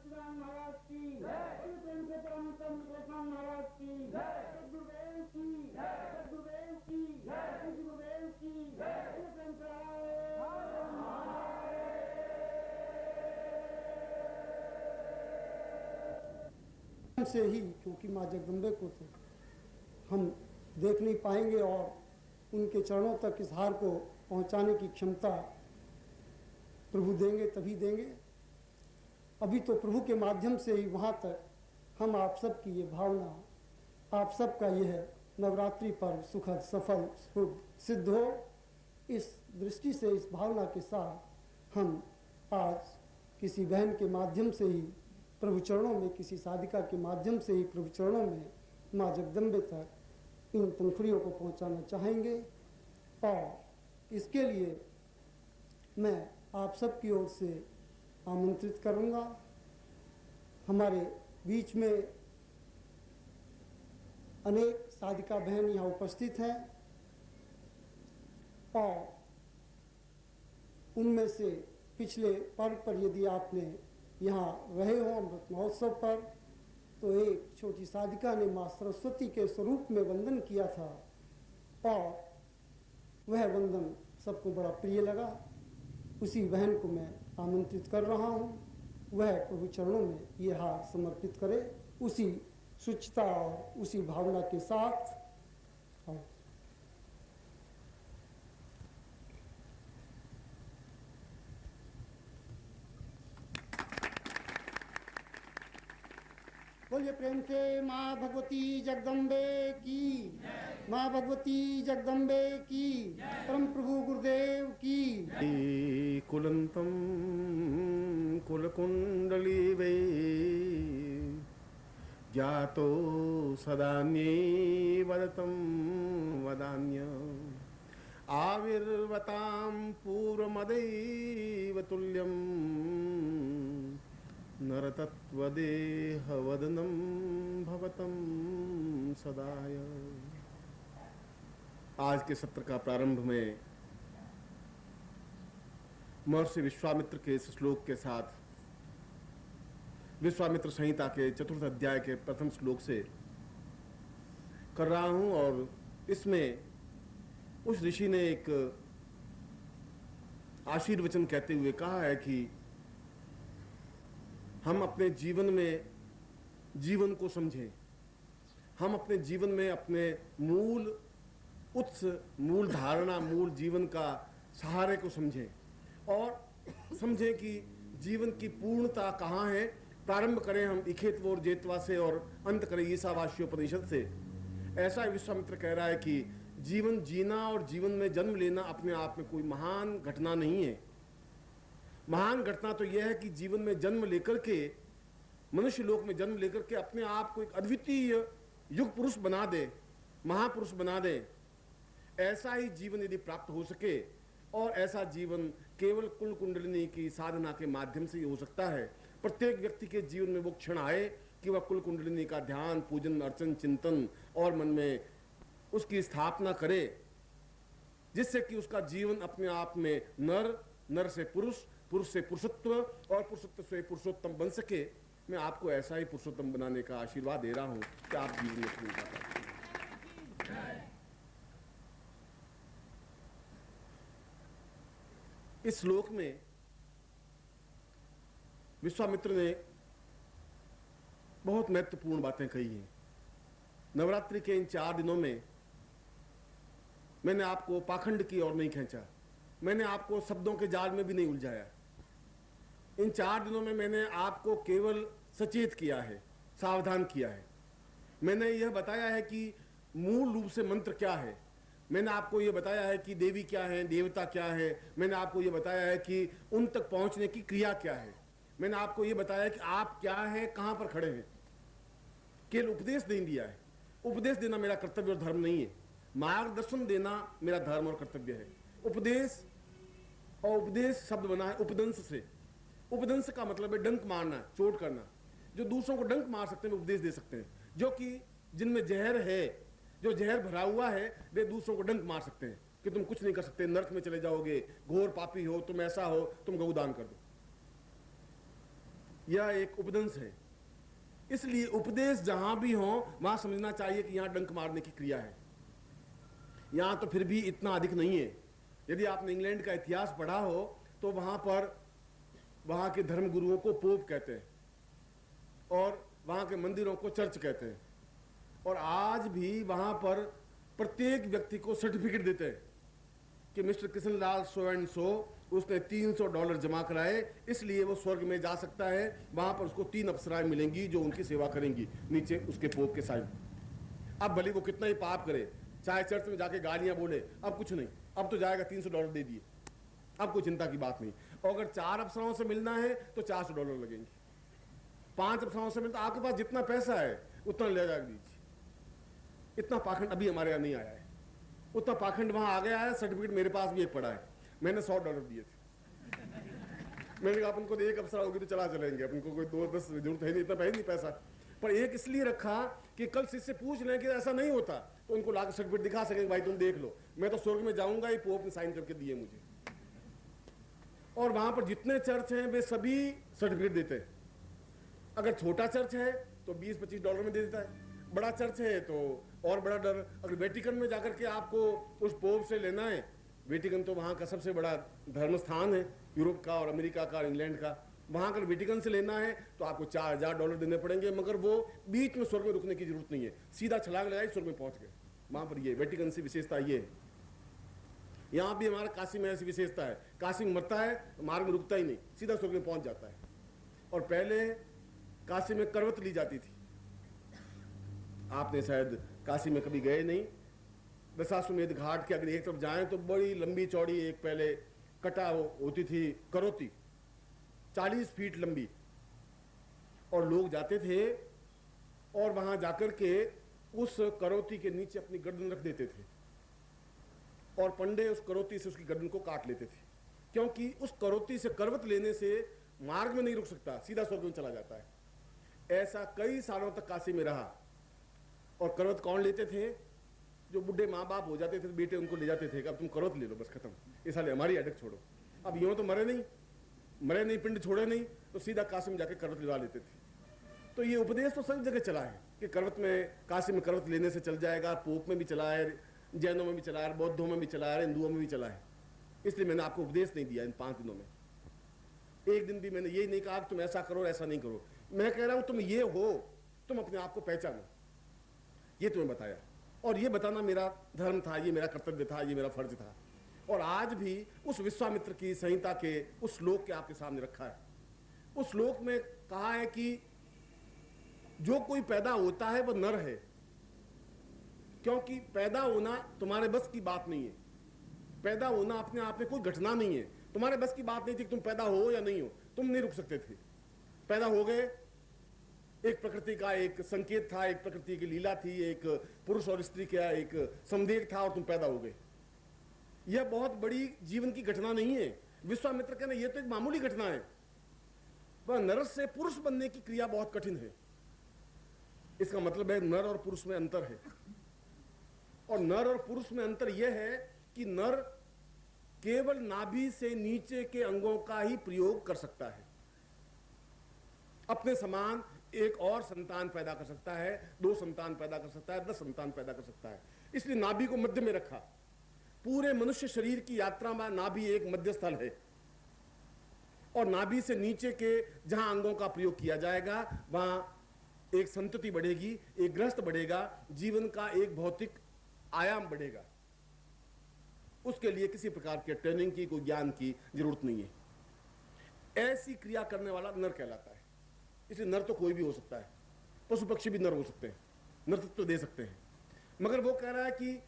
सच्चिदानंद महाराज की प्रेम से परम कृष्ण महाराज की सद्गुरुदेव की सद्गुरुदेव की सद्गुरुदेव की प्रेम से ही, क्योंकि माँ जगदम्बे को तो हम देख नहीं पाएंगे और उनके चरणों तक इस हार को पहुंचाने की क्षमता प्रभु देंगे, तभी देंगे। अभी तो प्रभु के माध्यम से ही वहाँ तक हम आप सब की ये भावना, आप सब का यह नवरात्रि पर्व सुखद सफल शुभ सिद्ध हो, इस दृष्टि से, इस भावना के साथ हम आज किसी बहन के माध्यम से ही प्रभु चरणों में, किसी साधिका के माध्यम से ही प्रभु चरणों में माँ जगदम्बे तक इन पंखुड़ियों को पहुंचाना चाहेंगे। और इसके लिए मैं आप सब की ओर से आमंत्रित करूंगा। हमारे बीच में अनेक साधिका बहन यहाँ उपस्थित हैं और उनमें से पिछले पर्व पर यदि आपने यहाँ रहे हो अमृत महोत्सव पर, तो एक छोटी साधिका ने माँ सरस्वती के स्वरूप में वंदन किया था और वह वंदन सबको बड़ा प्रिय लगा। उसी बहन को मैं आमंत्रित कर रहा हूँ, वह प्रभु चरणों में ये हार समर्पित करे, उसी शुचिता और उसी भावना के साथ। बोलिए प्रेम से माँ भगवती जगदम्बे की, माँ भगवती जगदम्बे की, परम प्रभु गुरुदेव की। कुलंतम कुलकुंडली वे जातो सदान्ये वदतं वदान्य आविर्वतां पूर्वमदैव तुल्यं नरतत्वदेहवदनं भवतं सदाय। आज के सत्र का प्रारंभ में महर्षि विश्वामित्र के इस श्लोक के साथ, विश्वामित्र संहिता के चतुर्थ अध्याय के प्रथम श्लोक से कर रहा हूं। और इसमें उस ऋषि ने एक आशीर्वचन कहते हुए कहा है कि हम अपने जीवन में जीवन को समझें, हम अपने जीवन में अपने मूल उत्स, मूल धारणा, मूल जीवन का सहारे को समझें और समझें कि जीवन की पूर्णता कहाँ है। प्रारंभ करें हम इखेत्वोर जेतवा से और अंत करें ईशावास्योपनिषद से। ऐसा विश्वामित्र कह रहा है कि जीवन जीना और जीवन में जन्म लेना अपने आप में कोई महान घटना नहीं है। महान घटना तो यह है कि जीवन में जन्म लेकर के, मनुष्य लोक में जन्म लेकर के अपने आप को एक अद्वितीय युग पुरुष बना दे, महापुरुष बना दे। ऐसा ही जीवन यदि प्राप्त हो सके, और ऐसा जीवन केवल कुल कुंडलिनी की साधना के माध्यम से ही हो सकता है। प्रत्येक व्यक्ति के जीवन में वो क्षण आए कि वह कुल कुंडलिनी का ध्यान, पूजन, अर्चन, चिंतन और मन में उसकी स्थापना करे, जिससे कि उसका जीवन अपने आप में नर, नर से पुरुष, पुरुष से पुरुषत्व और पुरुषत्व से पुरुषोत्तम बन सके। मैं आपको ऐसा ही पुरुषोत्तम बनाने का आशीर्वाद दे रहा हूं कि आप जीवन में पूर्ण कर पाएं। इस श्लोक में विश्वामित्र ने बहुत महत्वपूर्ण बातें कही हैं। नवरात्रि के इन 4 दिनों में मैंने आपको पाखंड की ओर नहीं खींचा, मैंने आपको शब्दों के जाल में भी नहीं उलझाया। इन 4 दिनों में मैंने आपको केवल सचेत किया है, सावधान किया है। मैंने यह बताया है कि मूल रूप से मंत्र क्या है, मैंने आपको यह बताया है कि देवी क्या है, देवता क्या है, मैंने आपको यह बताया है कि उन तक पहुंचने की क्रिया क्या है, मैंने आपको यह बताया कि आप क्या हैं, कहां पर खड़े हैं। केवल उपदेश नहीं दिया है। उपदेश देना मेरा कर्तव्य और धर्म नहीं है, मार्गदर्शन देना मेरा धर्म और कर्तव्य है। उपदेश, और उपदेश शब्द बना है उपदंश से। उपदंश का मतलब है डंक मारना, चोट करना। जो दूसरों को डंक मार सकते हैं उपदेश दे सकते हैं। जो कि जिनमें जहर है, जो जहर भरा हुआ है, वे दूसरों को डंक मार सकते हैं कि तुम कुछ नहीं कर सकते, नरक में चले जाओगे, घोर पापी हो, तुम ऐसा हो, तुम गौदान कर दो। यह एक उपदंश है। इसलिए उपदेश जहां भी हो वहां समझना चाहिए कि यहां डंक मारने की क्रिया है। यहां तो फिर भी इतना अधिक नहीं है। यदि आपने इंग्लैंड का इतिहास पढ़ा हो तो वहां पर वहां के धर्म गुरुओं को पोप कहते हैं और वहां के मंदिरों को चर्च कहते हैं। और आज भी वहां पर प्रत्येक व्यक्ति को सर्टिफिकेट देते हैं कि mister Krishnalal so and so उसने $300 जमा कराए, इसलिए वो स्वर्ग में जा सकता है। वहां पर उसको 3 अप्सराएं मिलेंगी जो उनकी सेवा करेंगी, नीचे उसके पोप के साइन। अब भले वो कितना ही पाप करे, चाहे चर्च में जाके गालियां बोले, अब कुछ नहीं, अब तो जाएगा $300 दे दिए, अब कोई चिंता की बात नहीं। और अगर 4 अप्सराओं से मिलना है तो $400 लगेंगे। 5 अप्सराओं से मिलता, आपके पास जितना पैसा है उतना ले जा दीजिए। इतना पाखंड अभी हमारे यहाँ नहीं आया है, उतना पाखंड वहां आ गया है। सर्टिफिकेट मेरे पास भी एक पड़ा है, मैंने $100 दिए थे। मैंने कहा अपन को 1 अप्सरा होगी तो चला चलेंगे, अपन को कोई 2-10 जरूरत है नहीं, इतना है नहीं पैसा। पर एक इसलिए रखा कि कल शिष्य पूछ लें कि ऐसा नहीं होता तो उनको लाकर सर्टिफिकेट दिखा सकेंगे, भाई तुम देख लो मैं तो स्वर्ग में जाऊंगा, ये पोप ने साइन करके दिए मुझे। और वहां पर जितने चर्च हैं वे सभी सर्टिफिकेट देते हैं। अगर छोटा चर्च है तो $20-25 में दे देता है, बड़ा चर्च है तो और बड़ा डर। अगर वेटिकन में जाकर के आपको उस पोप से लेना है, वेटिकन तो वहाँ का सबसे बड़ा धर्म स्थान है, यूरोप का और अमेरिका का और इंग्लैंड का। वहाँ अगर वेटिकन से लेना है तो आपको $4000 देने पड़ेंगे, मगर वो बीच में स्वर्ग में रुकने की जरूरत नहीं है, सीधा छलांग लगाई स्वर्ग में पहुँच गए। वहाँ पर ये वेटिकन की विशेषता ये है। यहाँ भी हमारा काशी में ऐसी विशेषता है, काशी में मरता है मार्ग में रुकता ही नहीं, सीधा स्वर्ग में पहुँच जाता है। और पहले काशी में करवत ली जाती थी, आपने शायद काशी में कभी गए नहीं। दशाश्वमेध घाट के अगर एक तरफ जाएं तो बड़ी लंबी चौड़ी एक पहले कटा होती थी करोती, 40 फीट लंबी, और लोग जाते थे और वहां जाकर के उस करोती के नीचे अपनी गर्दन रख देते थे और पंडे उस करोती से उसकी गर्दन को काट लेते थे, क्योंकि उस करोती से करवत लेने से मार्ग में नहीं रुक सकता, सीधा स्वर्ग में चला जाता है। ऐसा कई सालों तक काशी में रहा। और करवत कौन लेते थे? जो बुढ़े माँ बाप हो जाते थे, बेटे उनको ले जाते थे कि अब तुम करवत ले लो, बस खत्म, इस साल हमारी अटक छोड़ो। अब यूं तो मरे नहीं, पिंड छोड़े नहीं, तो सीधा काशी में जाके करवत लिवा लेते थे। तो ये उपदेश तो सभी जगह चला है कि करवत में, काशी में करवत लेने से चल जाएगा। पोप में भी चला है, जैनों में भी चला है, बौद्धों में भी चला है, हिंदुओं में भी चला है। इसलिए मैंने आपको उपदेश नहीं दिया इन 5 दिनों में। एक दिन भी मैंने ये नहीं कहा कि तुम ऐसा करो ऐसा नहीं करो। मैं कह रहा हूं तुम ये हो, तुम अपने आप को पहचानो, ये तुम्हें बताया। और ये बताना मेरा धर्म था, ये मेरा कर्तव्य था, ये मेरा फर्ज था। और आज भी उस विश्वामित्र की संहिता के उस श्लोक के आपके सामने रखा है। उस श्लोक में कहा है कि जो कोई पैदा होता है वह नर है, क्योंकि पैदा होना तुम्हारे बस की बात नहीं है। पैदा होना अपने आप में कोई घटना नहीं है, तुम्हारे बस की बात नहीं थी कि तुम पैदा हो या नहीं हो, तुम नहीं रुक सकते थे। पैदा हो गए, एक प्रकृति का एक संकेत था, एक प्रकृति की लीला थी, एक पुरुष और स्त्री का एक संदेह था और तुम पैदा हो गए। यह बहुत बड़ी जीवन की घटना नहीं है। विश्वामित्र कहना यह तो एक मामूली घटना है, पर नर से पुरुष बनने की क्रिया बहुत कठिन है। इसका मतलब है नर और पुरुष में अंतर है। और नर और पुरुष में अंतर यह है कि नर केवल नाभि से नीचे के अंगों का ही प्रयोग कर सकता है, अपने समान एक और संतान पैदा कर सकता है, 2 संतान पैदा कर सकता है, 10 संतान पैदा कर सकता है। इसलिए नाभि को मध्य में रखा। पूरे मनुष्य शरीर की यात्रा में नाभि एक मध्य स्थल है, और नाभि से नीचे के जहां अंगों का प्रयोग किया जाएगा वहां एक संतति बढ़ेगी, एक गृहस्थ बढ़ेगा, जीवन का एक भौतिक आयाम बढ़ेगा। उसके लिए किसी प्रकार के ट्रेनिंग की, कोई ज्ञान की जरूरत नहीं है। ऐसी क्रिया करने वाला नर कहलाता है। इसलिए नर तो कोई भी हो सकता है, पशु पक्षी भी नर हो सकते हैं, नर्तत्व तो दे सकते हैं। मगर वो कह रहा है कि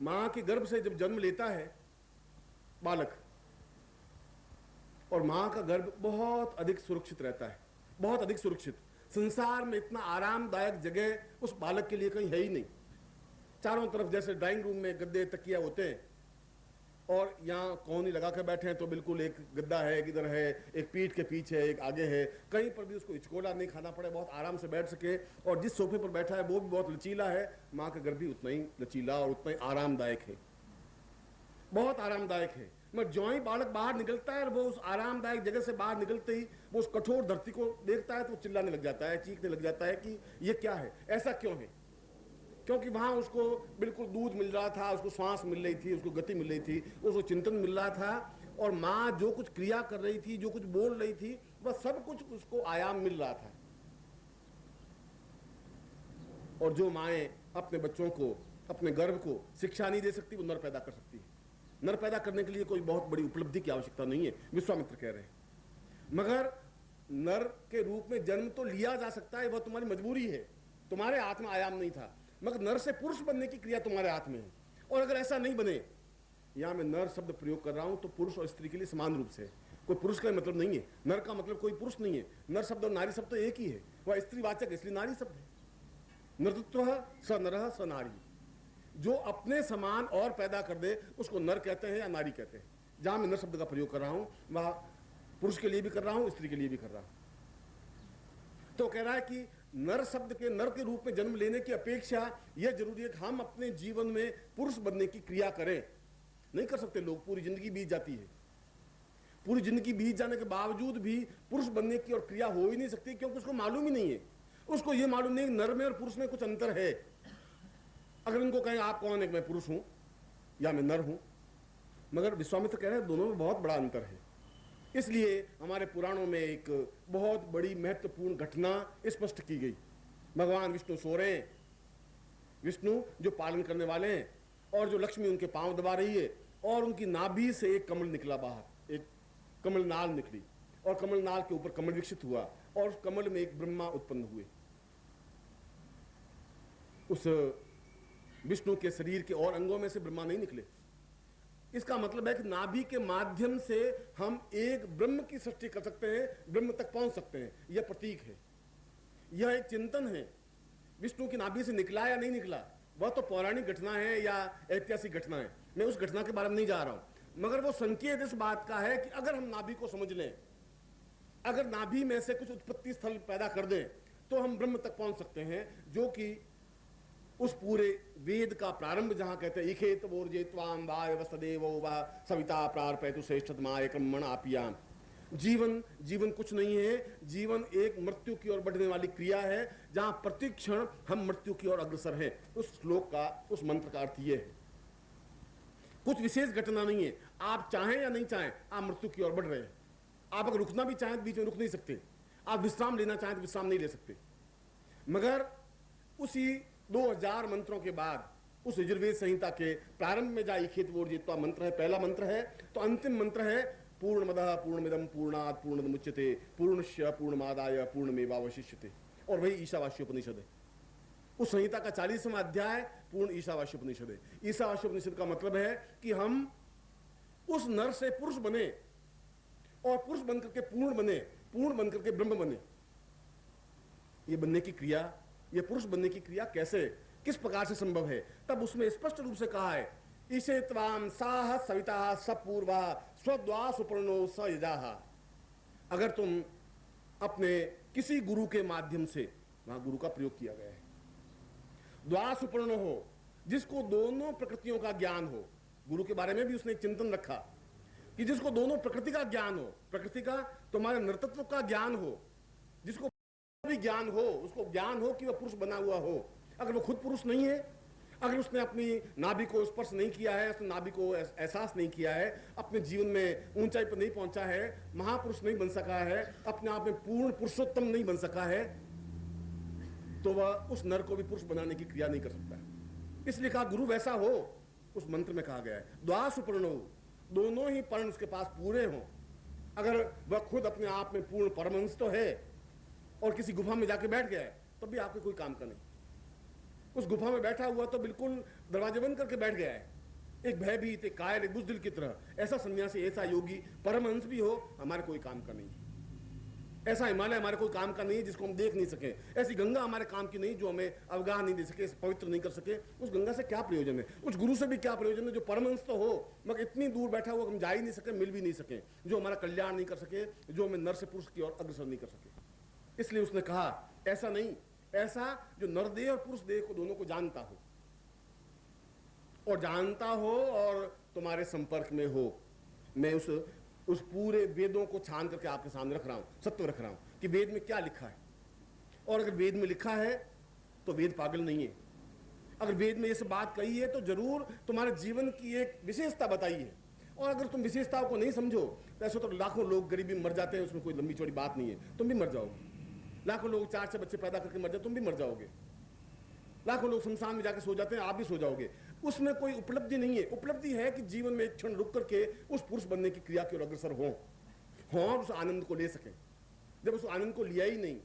मां के गर्भ से जब जन्म लेता है बालक, और मां का गर्भ बहुत अधिक सुरक्षित रहता है, बहुत अधिक सुरक्षित। संसार में इतना आरामदायक जगह उस बालक के लिए कहीं है ही नहीं। चारों तरफ जैसे ड्राइंग रूम में गद्दे तकिया होते हैं और यहाँ कोहनी लगा कर बैठे हैं तो बिल्कुल एक गद्दा है, एक इधर है, एक पीठ के पीछे है, एक आगे है, कहीं पर भी उसको हिचकोला नहीं खाना पड़े, बहुत आराम से बैठ सके। और जिस सोफे पर बैठा है वो भी बहुत लचीला है, माँ का गर्भ भी उतना ही लचीला और उतना ही आरामदायक है, बहुत आरामदायक है। मगर ज्यों ही बालक बाहर निकलता है और वो उस आरामदायक जगह से बाहर निकलते ही वो उस कठोर धरती को देखता है तो वो चिल्लाने लग जाता है, चीखने लग जाता है कि ये क्या है, ऐसा क्यों है। क्योंकि वहां उसको बिल्कुल दूध मिल रहा था, उसको श्वास मिल रही थी, उसको गति मिल रही थी, उसको चिंतन मिल रहा था, और माँ जो कुछ क्रिया कर रही थी, जो कुछ बोल रही थी, वह सब कुछ उसको आयाम मिल रहा था। और जो माएँ अपने बच्चों को, अपने गर्भ को शिक्षा नहीं दे सकती, वो नर पैदा कर सकती है। नर पैदा करने के लिए कोई बहुत बड़ी उपलब्धि की आवश्यकता नहीं है, विश्वामित्र कह रहे हैं। मगर नर के रूप में जन्म तो लिया जा सकता है, वह तुम्हारी मजबूरी है, तुम्हारे हाथ में आयाम नहीं था। मगर नर से पुरुष बनने की क्रिया तुम्हारे हाथ में है। और अगर ऐसा नहीं बने, यहां मैं नर शब्द प्रयोग कर रहा हूं तो पुरुष और स्त्री के लिए समान रूप से, कोई पुरुष का मतलब नहीं है, नर का मतलब कोई पुरुष नहीं है। नर शब्द और नारी शब्द तो एक ही है, वह स्त्रीवाचक इसलिए नारी शब्द है। नृतत्व स नरः स नारी, जो अपने समान और पैदा कर दे उसको नर कहते हैं या नारी कहते हैं। जहां मैं नर शब्द का प्रयोग कर रहा हूं वह पुरुष के लिए भी कर रहा हूं, स्त्री के लिए भी कर रहा हूं। तो कह रहा है कि नर शब्द के, नर के रूप में जन्म लेने की अपेक्षा यह जरूरी है कि हम अपने जीवन में पुरुष बनने की क्रिया करें। नहीं कर सकते लोग, पूरी जिंदगी बीत जाती है, पूरी जिंदगी बीत जाने के बावजूद भी पुरुष बनने की और क्रिया हो ही नहीं सकती, क्योंकि उसको मालूम ही नहीं है। उसको ये मालूम नहीं नर में और पुरुष में कुछ अंतर है। अगर उनको कहें आप कौन है, मैं पुरुष हूं या मैं नर हूं, मगर विश्वामित्र कह रहे हैं दोनों में बहुत बड़ा अंतर है। इसलिए हमारे पुराणों में एक बहुत बड़ी महत्वपूर्ण घटना स्पष्ट की गई। भगवान विष्णु सो रहे हैं, विष्णु जो पालन करने वाले हैं, और जो लक्ष्मी उनके पांव दबा रही है, और उनकी नाभि से एक कमल निकला बाहर, एक कमल नाल निकली, और कमल नाल के ऊपर कमल विकसित हुआ, और उस कमल में एक ब्रह्मा उत्पन्न हुए। उस विष्णु के शरीर के और अंगों में से ब्रह्मा नहीं निकले। इसका मतलब है कि नाभि के माध्यम से हम एक ब्रह्म की सृष्टि कर सकते हैं, ब्रह्म तक पहुंच सकते हैं। यह प्रतीक है, यह एक चिंतन है। विष्णु की नाभि से निकला या नहीं निकला, वह तो पौराणिक घटना है या ऐतिहासिक घटना है, मैं उस घटना के बारे में नहीं जा रहा हूं। मगर वो संकेत इस बात का है कि अगर हम नाभि को समझ लें, अगर नाभि में से कुछ उत्पत्ति स्थल पैदा कर दें, तो हम ब्रह्म तक पहुंच सकते हैं, जो कि उस पूरे वेद का प्रारंभ जहां कहते हैं इखेत वोर्जे त्वाम वाय वसदेवो वा सविता प्रार्पयतु श्रेष्ठतमा एकम्मण आपियाम। जीवन कुछ नहीं है, जीवन एक मृत्यु की ओर बढ़ने वाली क्रिया है, जहां प्रतिक्षण हम मृत्यु की ओर अग्रसर हैं। उस श्लोक का, उस मंत्र का अर्थ यह है, कुछ विशेष घटना नहीं है। आप चाहें या नहीं चाहें, आप मृत्यु की ओर बढ़ रहे हैं। आप अगर रुकना भी चाहें तो बीच में रुक नहीं सकते, आप विश्राम लेना चाहें तो विश्राम नहीं ले सकते। मगर उसी 2000 मंत्रों के बाद उस यजुर्वेद संहिता के प्रारंभ में जहां इखेत वोर्जित्वा मंत्र है, पहला मंत्र है, तो अंतिम मंत्र है पूर्णमदः पूर्णमिदं पूर्णात् पूर्णमुदच्यते पूर्णस्य पूर्णमादाय पूर्णमेवावशिष्यते। और वही ईशावास्योपनिषद है। उस संहिता का 40वां अध्याय पूर्ण ईशावास्योपनिषद है। ईशावास्योपनिषद का मतलब है कि हम उस नर से पुरुष बने, और पुरुष बनकर के पूर्ण बने, पूर्ण बनकर के ब्रह्म बने। ये बनने की क्रिया, ये पुरुष बनने की क्रिया कैसे, किस प्रकार से संभव है? तब उसमें स्पष्ट रूप से कहा है इसे त्वाम साह सविता सपूर्वा स्वद्वा सुपर्णो स यजाह। अगर तुम अपने किसी गुरु के माध्यम से, वहां गुरु का प्रयोग किया गया है, द्वा सुपर्ण हो, जिसको दोनों प्रकृतियों का ज्ञान हो। गुरु के बारे में भी उसने एक चिंतन रखा कि जिसको दोनों प्रकृति का ज्ञान हो, प्रकृति का तुम्हारे नृतत्व का ज्ञान हो, जिसको भी ज्ञान हो, उसको ज्ञान हो कि वह पुरुष बना हुआ हो। अगर वो खुद पुरुष नहीं है, अगर उसने अपनी नाभि को स्पर्श नहीं किया है, उसने नाभि को एहसास नहीं किया है, अपने जीवन में ऊंचाई पर नहीं पहुंचा है, महापुरुष नहीं बन सका है, अपने आप में पूर्ण पुरुषोत्तम नहीं बन सका है, तो वह उस नर को भी पुरुष बनाने की क्रिया नहीं कर सकता। इसलिए कहा गुरु वैसा हो, उस मंत्र में कहा गया है द्वा सुपर्णो, दोनों ही पर्ण उसके पास पूरे हों। अगर वह खुद अपने आप में पूर्ण परमहंस तो है और किसी गुफा में जाके बैठ गया है, तब भी आपके कोई काम का नहीं। उस गुफा में बैठा हुआ तो बिल्कुल दरवाजे बंद करके बैठ गया है, एक भयभीत, एक कायर, एक बुज़दिल की तरह। ऐसा सन्यासी, ऐसा योगी परमहंस भी हो, हमारे कोई काम का नहीं। ऐसा हिमालय हमारे कोई काम का नहीं जिसको हम देख नहीं सके, ऐसी गंगा हमारे काम की नहीं जो हमें अवगाह नहीं दे सके, पवित्र नहीं कर सके। उस गंगा से क्या प्रयोजन है? उस गुरु से भी क्या प्रयोजन है जो परमहंस तो हो मगर इतनी दूर बैठा हुआ हम जा ही नहीं सके, मिल भी नहीं सके, जो हमारा कल्याण नहीं कर सके, जो हमें नर से पुरुष की ओर अग्रसर नहीं कर सके। इसलिए उसने कहा ऐसा नहीं, ऐसा जो नरदेह और पुरुष देह को दोनों को जानता हो, और जानता हो और तुम्हारे संपर्क में हो, मैं उस पूरे वेदों को छान करके आपके सामने रख रहा हूं, सत्य रख रहा हूं कि वेद में क्या लिखा है। और अगर वेद में लिखा है तो वेद पागल नहीं है। अगर वेद में ये सब बात कही है तो जरूर तुम्हारे जीवन की एक विशेषता बताई है। और अगर तुम विशेषताओं को नहीं समझो तो ऐसा तो लाखों लोग गरीबी में मर जाते हैं, उसमें कोई लंबी चौड़ी बात नहीं है, तुम भी मर जाओगे। लाखों लोग 4 बच्चे पैदा करके मर जाते, तुम भी मर जाओगे। लाखों लोग शमशान में जाकर सो जाते हैं, आप भी सो जाओगे। उसमें कोई उपलब्धि नहीं है। उपलब्धि है कि जीवन में एक क्षण रुक करके उस पुरुष बनने की क्रिया की ओर अग्रसर हो और उस आनंद को ले सकें। जब उस आनंद को लिया ही नहीं,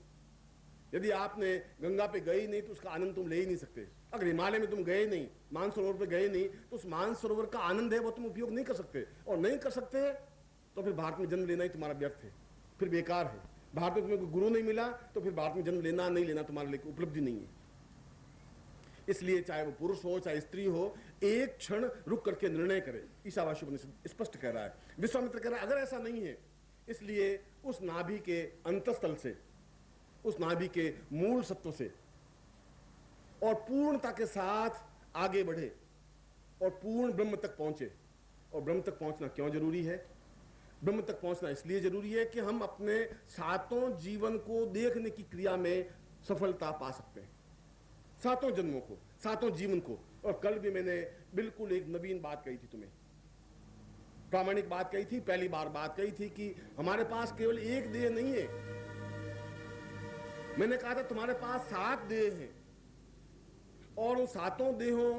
यदि आपने गंगा पे गए ही नहीं तो उसका आनंद तुम ले ही नहीं सकते। अगर हिमालय में तुम गए नहीं, मानसरोवर पे गए नहीं, तो उस मानसरोवर का आनंद है वो तुम उपयोग नहीं कर सकते। और नहीं कर सकते तो फिर भारत में जन्म लेना ही तुम्हारा व्यर्थ है, फिर बेकार है। भारत में तुम्हें कोई गुरु नहीं मिला तो फिर भारत में जन्म लेना नहीं लेना तुम्हारे लिए उपलब्धि नहीं है। इसलिए चाहे वो पुरुष हो चाहे स्त्री हो, एक क्षण रुक करके निर्णय करे। ईशावास्य उपनिषद स्पष्ट कह रहा है। विश्वामित्र कह रहा है अगर ऐसा नहीं है, इसलिए उस नाभि के अंतस्थल से, उस नाभि के मूल सत्व से और पूर्णता के साथ आगे बढ़े और पूर्ण ब्रह्म तक पहुंचे। और ब्रह्म तक पहुंचना क्यों जरूरी है? ब्रह्म तक पहुंचना इसलिए जरूरी है कि हम अपने 7 जीवन को देखने की क्रिया में सफलता पा सकते हैं। 7 जन्मों को, 7 जीवन को। और कल भी मैंने बिल्कुल एक नवीन बात कही थी, तुम्हें प्रामाणिक बात कही थी। पहली बार बात कही थी कि हमारे पास केवल एक देह नहीं है। मैंने कहा था तुम्हारे पास 7 देह हैं और उन 7 देहों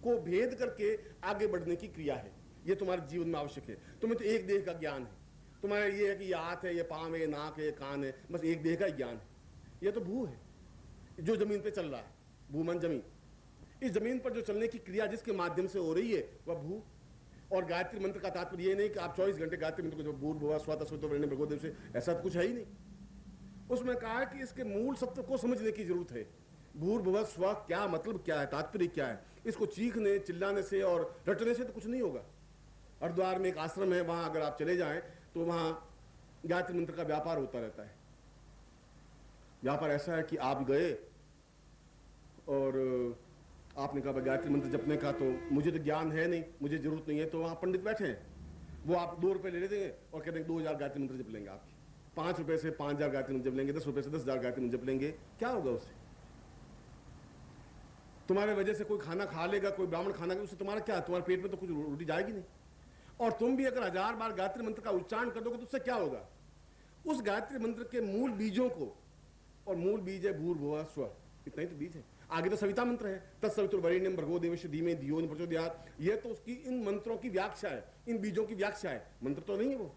को भेद करके आगे बढ़ने की क्रिया है। यह तुम्हारे जीवन में आवश्यक है। तुम्हें तो एक देह का ज्ञान है। तुम्हारा ये है कि ये हाथ है, ये पांव है, ये नाक है, ये कान है, बस एक देह का ज्ञान है। यह तो भू है जो जमीन पे चल रहा है, भूमन जमीन। इस जमीन पर जो चलने की क्रिया जिसके माध्यम से हो रही है वह भू। और गायत्री मंत्र का तात्पर्य ये नहीं कि आप 24 घंटे गायत्री मंत्र को भूर्भुवः स्वः तत्सवितुर्वरेण्यं भर्गो देवस्य से, ऐसा तो कुछ है ही नहीं। उसमें कहा है कि इसके मूल सत्य को समझने की जरूरत है। भूर्भुवः स्वः क्या मतलब, क्या है, तात्पर्य क्या है। इसको चीखने चिल्लाने से और रटने से तो कुछ नहीं होगा। हरिद्वार में एक आश्रम है, वहां अगर आप चले जाएं तो वहां गायत्री मंत्र का व्यापार होता रहता है। व्यापार ऐसा है कि आप गए और आपने कहा गायत्री मंत्र जपने का, तो मुझे तो ज्ञान है नहीं, मुझे जरूरत नहीं है। तो वहां पंडित बैठे हैं, वो आप 2 रुपए ले देंगे और कहते हैं 2000 गायत्री मंत्र जप लेंगे आपकी। 5 रुपए से 5000 गायत्री मंत्र जप लेंगे, 10 रुपए से 10,000 गायत्री मंत्र जप लेंगे। क्या होगा उससे? तुम्हारे वजह से कोई खाना खा लेगा, कोई ब्राह्मण खाना, उससे तुम्हारा क्या? तुम्हारे पेट में तो कुछ रोटी जाएगी नहीं। और तुम भी अगर 1000 बार गायत्री मंत्र का उच्चारण कर दोगे तो उससे क्या होगा? उस गायत्री मंत्र के मूल बीजों को, और मूल बीज है भूर्भुवः स्वः, इतना ही तो बीज है। आगे तो सविता मंत्र है, तत्सवितुर्वरेण्यं भर्गो देवस्य धीमहि धियो न प्रचोदयात्। यह तो उसकी इन मंत्रों की व्याख्या है, इन बीजों की व्याख्या है, मंत्र तो नहीं है वो।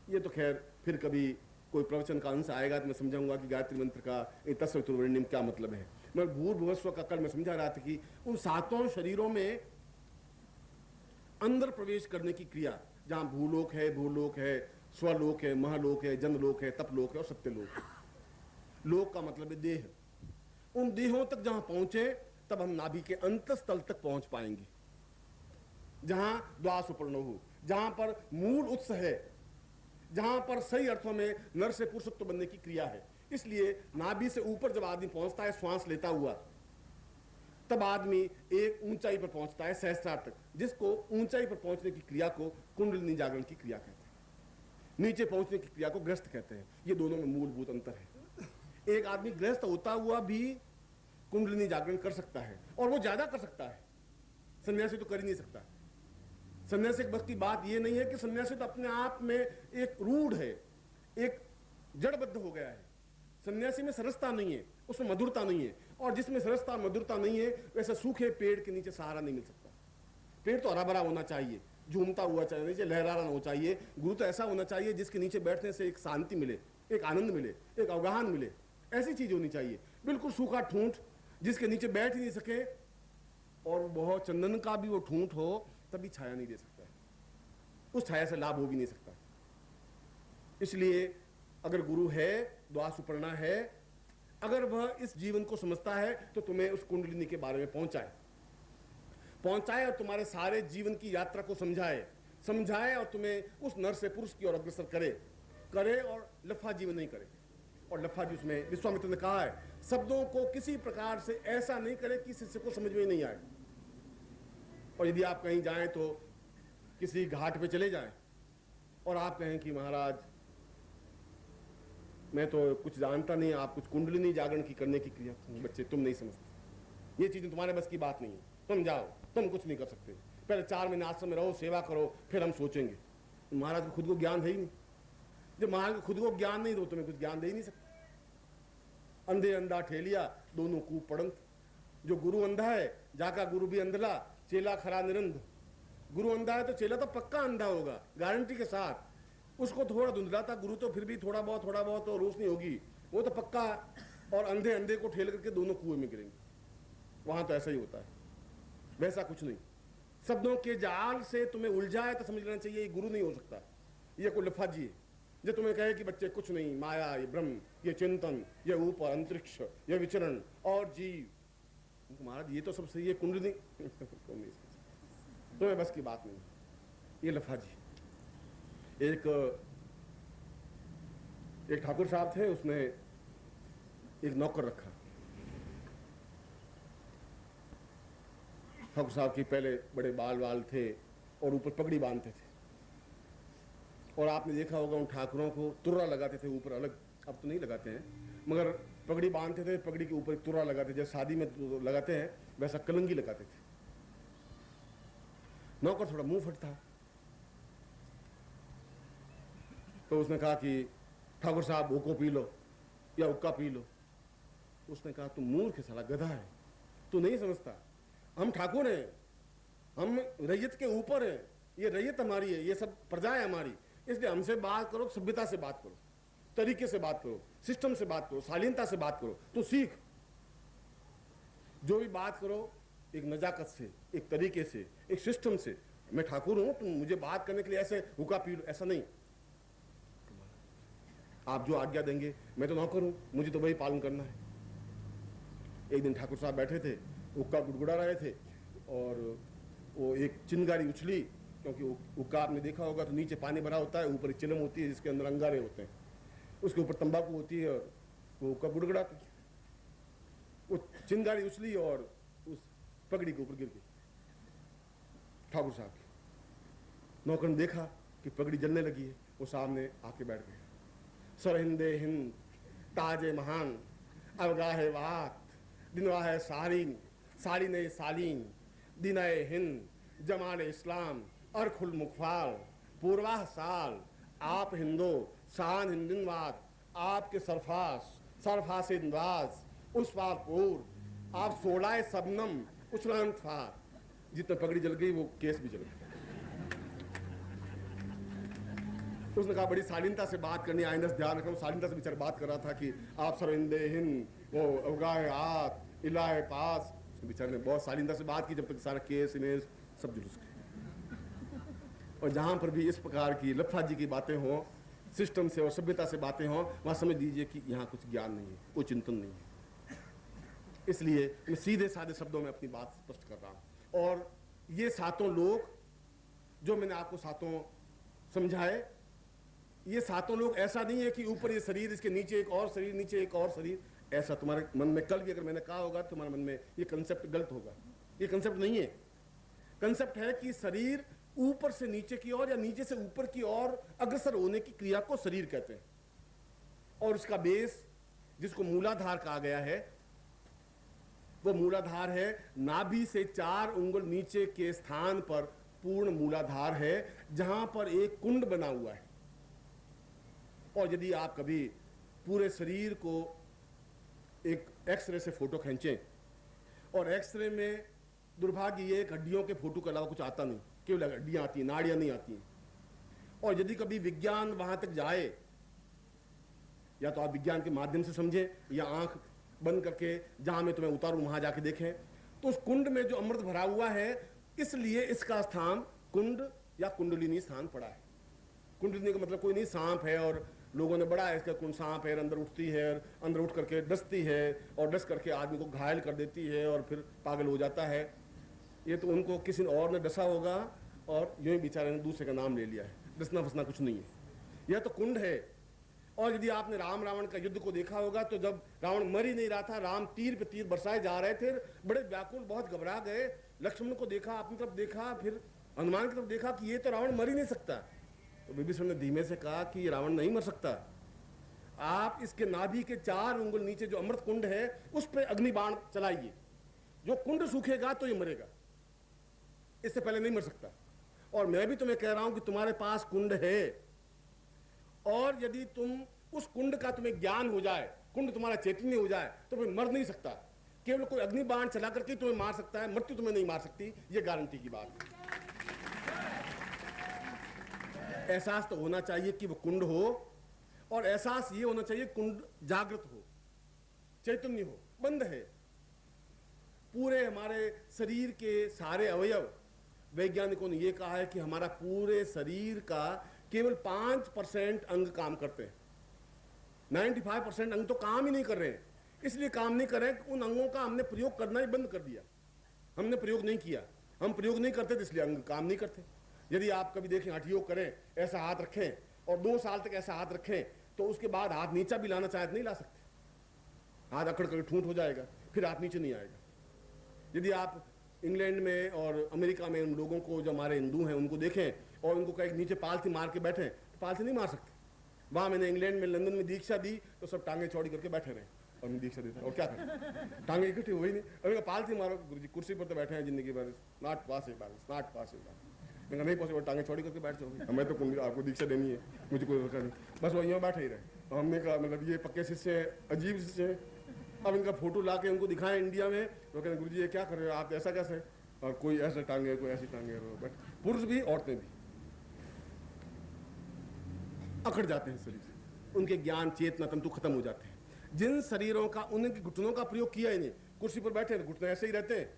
ये तो खैर फिर कभी कोई प्रवचन का अंश आएगा तो मैं समझाऊंगा कि गायत्री मंत्र का तत्सवितुर्वरेण्यं क्या मतलब है। मैं भूर्भुवः स्वः का कल मैं समझा रहा था कि उन 7 शरीरों में अंदर प्रवेश करने की क्रिया, जहां भूलोक है, स्वलोक है, महलोक है, जनलोक है, तपलोक है और सत्यलोक है। लोक का मतलब है देह। उन देहों तक जहां पहुंचे तब हम नाभि के अंतस्थल तक पहुंच पाएंगे, जहां द्वासुपर्णो हो, जहां पर मूल उत्स है, जहां पर सही अर्थों में नर से पुरुषत्व बनने की क्रिया है। इसलिए नाभि से ऊपर जब आदमी पहुंचता है श्वास लेता हुआ, तब आदमी एक ऊंचाई पर पहुंचता है, सहस्त्रार तक, जिसको ऊंचाई पर पहुंचने की क्रिया को कुंडलिनी जागरण की क्रिया कहते हैं। नीचे पहुंचने की क्रिया को गृहस्थ कहते हैं। ये दोनों में मूलभूत अंतर है। एक आदमी गृहस्थ होता हुआ भी कुंडलिनी जागरण कर सकता है और वो ज्यादा कर सकता है। सन्यासी तो कर ही नहीं सकता। सन्यासी की बात ये नहीं है कि सन्यासी तो अपने आप में एक रूढ़ है, एक जड़बद्ध हो गया है। सन्यासी में सरसता नहीं है, उसमें मधुरता नहीं है। और जिसमें सरसता मधुरता नहीं है वैसे सूखे पेड़ के नीचे सहारा नहीं मिल सकता। पेड़ तो हरा भरा होना चाहिए, झूमता हुआ चाहिए, लहराना होना चाहिए। गुरु तो ऐसा होना चाहिए जिसके नीचे बैठने से एक शांति मिले, एक आनंद मिले, एक अवगाहन मिले। ऐसी चीज होनी चाहिए। बिल्कुल सूखा ठूंठ जिसके नीचे बैठ ही नहीं सके और बहुत चंदन का भी वो ठूंठ हो तभी छाया नहीं दे सकता है, उस छाया से लाभ हो भी नहीं सकता। इसलिए अगर गुरु है, द्वासुपर्णा है, अगर वह इस जीवन को समझता है तो तुम्हें उस कुंडलिनी के बारे में पहुंचाए और तुम्हारे सारे जीवन की यात्रा को समझाए और तुम्हें उस नर से पुरुष की ओर अग्रसर करे और लफा जीवन नहीं करे। और लफा जी उसमें विश्वामित्र ने कहा है, शब्दों को किसी प्रकार से ऐसा नहीं करे कि शिष्य को समझ में नहीं आए। और यदि आप कहीं जाएं तो किसी घाट पे चले जाएं और आप कहें कि महाराज मैं तो कुछ जानता नहीं, आप कुछ कुंडलिनी जागरण की करने की क्रिया, बच्चे तुम नहीं समझते, ये चीजें तुम्हारे बस की बात नहीं है, तुम जाओ, तुम कुछ नहीं कर सकते, पहले 4 महीने आश्रम में रहो, सेवा करो, फिर हम सोचेंगे। महाराज को खुद को ज्ञान है ही नहीं। जब महाराज को खुद को ज्ञान नहीं तो तुम्हें कुछ ज्ञान दे ही नहीं सकते। अंधे अंधा ठेलिया दोनों कूप पड़ंत। जो गुरु अंधा है जाका गुरु भी अंधला, चेला खरा निरंध। गुरु अंधा है तो चेला तो पक्का अंधा होगा, गारंटी के साथ। उसको थोड़ा धुंधला था, गुरु तो फिर भी थोड़ा बहुत तो रोशनी होगी, वो तो पक्का। और अंधे अंधे को ठेल करके दोनों कुएं में गिरेंगे। वहां तो ऐसा ही होता है, वैसा कुछ नहीं। शब्दों के जाल से तुम्हें उलझा है तो समझ लेना चाहिए ये गुरु नहीं हो सकता, ये कोई लफाजी है जो तुम्हें कहे कि बच्चे कुछ नहीं, माया, ये ब्रह्म, ये चिंतन, ये ऊपर अंतरिक्ष, ये विचरण और जीव। महाराज ये तो सब सही है, कुंडली तुम्हें बस की बात नहीं, ये लफाजी। एक ठाकुर साहब थे, उसने एक नौकर रखा। ठाकुर साहब की पहले बड़े बाल थे और ऊपर पगड़ी बांधते थे, और आपने देखा होगा उन ठाकुरों को तुर्रा लगाते थे ऊपर अलग, अब तो नहीं लगाते हैं, मगर पगड़ी बांधते थे, पगड़ी के ऊपर तुर्रा लगाते, जैसे शादी में लगाते हैं वैसा कलंगी लगाते थे। नौकर थोड़ा मुंह फटता, तो उसने कहा कि ठाकुर साहब हुक्को पी लो या हुक्का पी लो। उसने कहा तुम मूर्ख है, साला गधा है, तू नहीं समझता, हम ठाकुर हैं, हम रैयत के ऊपर हैं, ये रैयत हमारी है, ये सब प्रजा है हमारी, इसलिए हमसे बात करो, सभ्यता से बात करो, तरीके से बात करो, सिस्टम से बात करो, शालीनता से बात करो, तो सीख। जो भी बात करो एक नजाकत से, एक तरीके से, एक सिस्टम से। मैं ठाकुर हूं, तुम मुझे बात करने के लिए ऐसे हुक्का पी लो, ऐसा नहीं। आप जो आज्ञा देंगे, मैं तो नौकर हूं, मुझे तो वही पालन करना है। एक दिन ठाकुर साहब बैठे थे, हुक्का गुड़गुड़ा रहे थे, और वो एक चिंगारी उछली, क्योंकि हुक्का आपने देखा होगा तो नीचे पानी भरा होता है, ऊपर एक चिलम होती है जिसके अंदर अंगारे होते हैं, उसके ऊपर तंबाकू होती है, और वो हुक्का गुड़गुड़ाती है। वो चिंगारी उछली और उस पगड़ी के ऊपर गिर गई ठाकुर साहब की। नौकर ने देखा कि पगड़ी जलने लगी है, वो सामने आके बैठ गए। सरहिंदे हिंद ताजे महान अवगाहे वात दिनवाहे सारीन सारीने सालीन दिनाए हिंद जमाने इस्लाम अरखुल मुखवाल पूर्वाह साल आप हिंदो शान हिंदिनवाद आपके सरफास सरफास इंदाज उस पार पूर आप सोलाए सबनम उछलान फार। जितना पगड़ी जल गई वो केस भी जल गया। उसने कहा बड़ी शालीनता से बात करनी, आइंदा से ध्यान रखना। शालीनता से बेचारा बात कर रहा था कि आप सरविंदे हिंद वो अवगाए आत इलाहे पास। बेचारे ने बहुत शालीनता से बात की, जब तक सारा केस इमेज सब जुलूस गए। और जहां पर भी इस प्रकार की लफाजी की बातें हों, सिस्टम से और सभ्यता से बातें हों, वहां समझ लीजिए कि यहाँ कुछ ज्ञान नहीं है, कोई चिंतन नहीं है। इसलिए मैं सीधे साधे शब्दों में अपनी बात स्पष्ट कर रहा हूं। और ये सातों लोग जो मैंने आपको सातों समझाए, ये सातों लोग ऐसा नहीं है कि ऊपर ये शरीर, इसके नीचे एक और शरीर, नीचे एक और शरीर, ऐसा तुम्हारे मन में कल भी अगर मैंने कहा होगा तुम्हारे मन में ये कंसेप्ट गलत होगा। ये कंसेप्ट नहीं है। कंसेप्ट है कि शरीर ऊपर से नीचे की ओर या नीचे से ऊपर की ओर अग्रसर होने की क्रिया को शरीर कहते हैं। और उसका बेस जिसको मूलाधार कहा गया है, वो मूलाधार है नाभि से 4 उंगल नीचे के स्थान पर पूर्ण मूलाधार है, जहां पर एक कुंड बना हुआ है। और यदि आप कभी पूरे शरीर को एक एक्सरे से फोटो खींचें, और एक्सरे में दुर्भाग्य ये एक हड्डियों के फोटो के अलावा कुछ आता नहीं, केवल हड्डियां आती हैं, नाड़ियां नहीं आती हैं। और यदि कभी विज्ञान वहां तक जाए, या तो आप विज्ञान के माध्यम से समझें, या आंख बंद करके जहां मैं तुम्हें उतारूं वहां जाके देखें, तो उस कुंड में जो अमृत भरा हुआ है, इसलिए इसका स्थान कुंड या कुंडलिनी स्थान पड़ा है। कुंडलिनी का मतलब कोई नहीं सांप है और लोगों ने बड़ा है इसका कुंड, सांप है, अंदर उठती है, अंदर उठ करके डसती है और डस करके आदमी को घायल कर देती है और फिर पागल हो जाता है। ये तो उनको किसी और ने डसा होगा और यूं ही बेचारे ने दूसरे का नाम ले लिया है। डसना फसना कुछ नहीं है, यह तो कुंड है। और यदि आपने राम रावण का युद्ध को देखा होगा, तो जब रावण मर ही नहीं रहा था, राम तीर पे तीर बरसाए जा रहे थे, बड़े व्याकुल, बहुत घबरा गए। लक्ष्मण को देखा, अपनी तरफ देखा, फिर हनुमान की तरफ देखा कि ये तो रावण मर ही नहीं सकता। तो विभीषण ने धीमे से कहा कि ये रावण नहीं मर सकता, आप इसके नाभि के 4 उंगल नीचे जो अमृत कुंड है उस पर अग्नि बाण चलाइए, जो कुंड सूखेगा तो ये मरेगा, इससे पहले नहीं मर सकता। और मैं भी तुम्हें कह रहा हूं कि तुम्हारे पास कुंड है, और यदि तुम उस कुंड का तुम्हें ज्ञान हो जाए, कुंड तुम्हारा चैतन्य हो जाए, तो फिर मर नहीं सकता। केवल कोई अग्नि बाण चला करके तुम्हें मार सकता है, मृत्यु तुम्हें नहीं मार सकती, ये गारंटी की बात है। एहसास तो होना चाहिए कि वो कुंड हो, और एहसास ये होना चाहिए कुंड जागृत हो, चैतन्य हो, बंद है। पूरे हमारे शरीर के सारे अवयव, वैज्ञानिकों ने यह कहा है कि हमारा पूरे शरीर का केवल 5% अंग काम करते हैं, 95% अंग तो काम ही नहीं कर रहे हैं। इसलिए काम नहीं कर रहे हैं कि उन अंगों का हमने प्रयोग करना ही बंद कर दिया, हमने प्रयोग नहीं किया, हम प्रयोग नहीं करते तो इसलिए अंग काम नहीं करते। यदि आप कभी देखें हठ योग करें, ऐसा हाथ रखें और 2 साल तक ऐसा हाथ रखें, तो उसके बाद हाथ नीचा भी लाना चाहे तो नहीं ला सकते, हाथ अकड़ कर ठूंठ हो जाएगा, फिर हाथ नीचे नहीं आएगा। यदि आप इंग्लैंड में और अमेरिका में उन लोगों को जो हमारे हिंदू हैं उनको देखें और उनको कहीं नीचे पालथी मार के बैठे, तो पालथी नहीं मार सकते। वहाँ मैंने इंग्लैंड में, लंदन में दीक्षा दी तो सब टांगे चौड़ी करके बैठे रहे और मैं दीक्षा देता, और क्या करें, टांगे इकट्ठी हो ही नहीं। और पालथी मारो, गुरुजी कुर्सी पर तो बैठे हैं जिंदगी भर, नॉट पॉसिबल, नॉट पॉसिबल। मैंने नहीं पॉसिबल, टांगे चौड़ी करके बैठ जाओगे, हमें तो आपको दीक्षा देनी है, मुझे कोई दरकार नहीं, बस वो यहाँ बैठे ही रहे। हमने कहा मतलब ये पक्के शिष्य हैं, अजीब शिष्य हैं। अब इनका फोटो ला के उनको दिखाएं इंडिया में, तो कहते गुरुजी ये क्या कर रहे हो आप, ऐसा कैसे, और कोई ऐसे टांगे, कोई ऐसी टांगे, बट पुरुष भी औरतें भी अकड़ जाते हैं शरीर से, उनके ज्ञान चेतना तंतु खत्म हो जाते हैं। जिन शरीरों का उनके घुटनों का प्रयोग किया ही नहीं, कुर्सी पर बैठे घुटने ऐसे ही रहते हैं,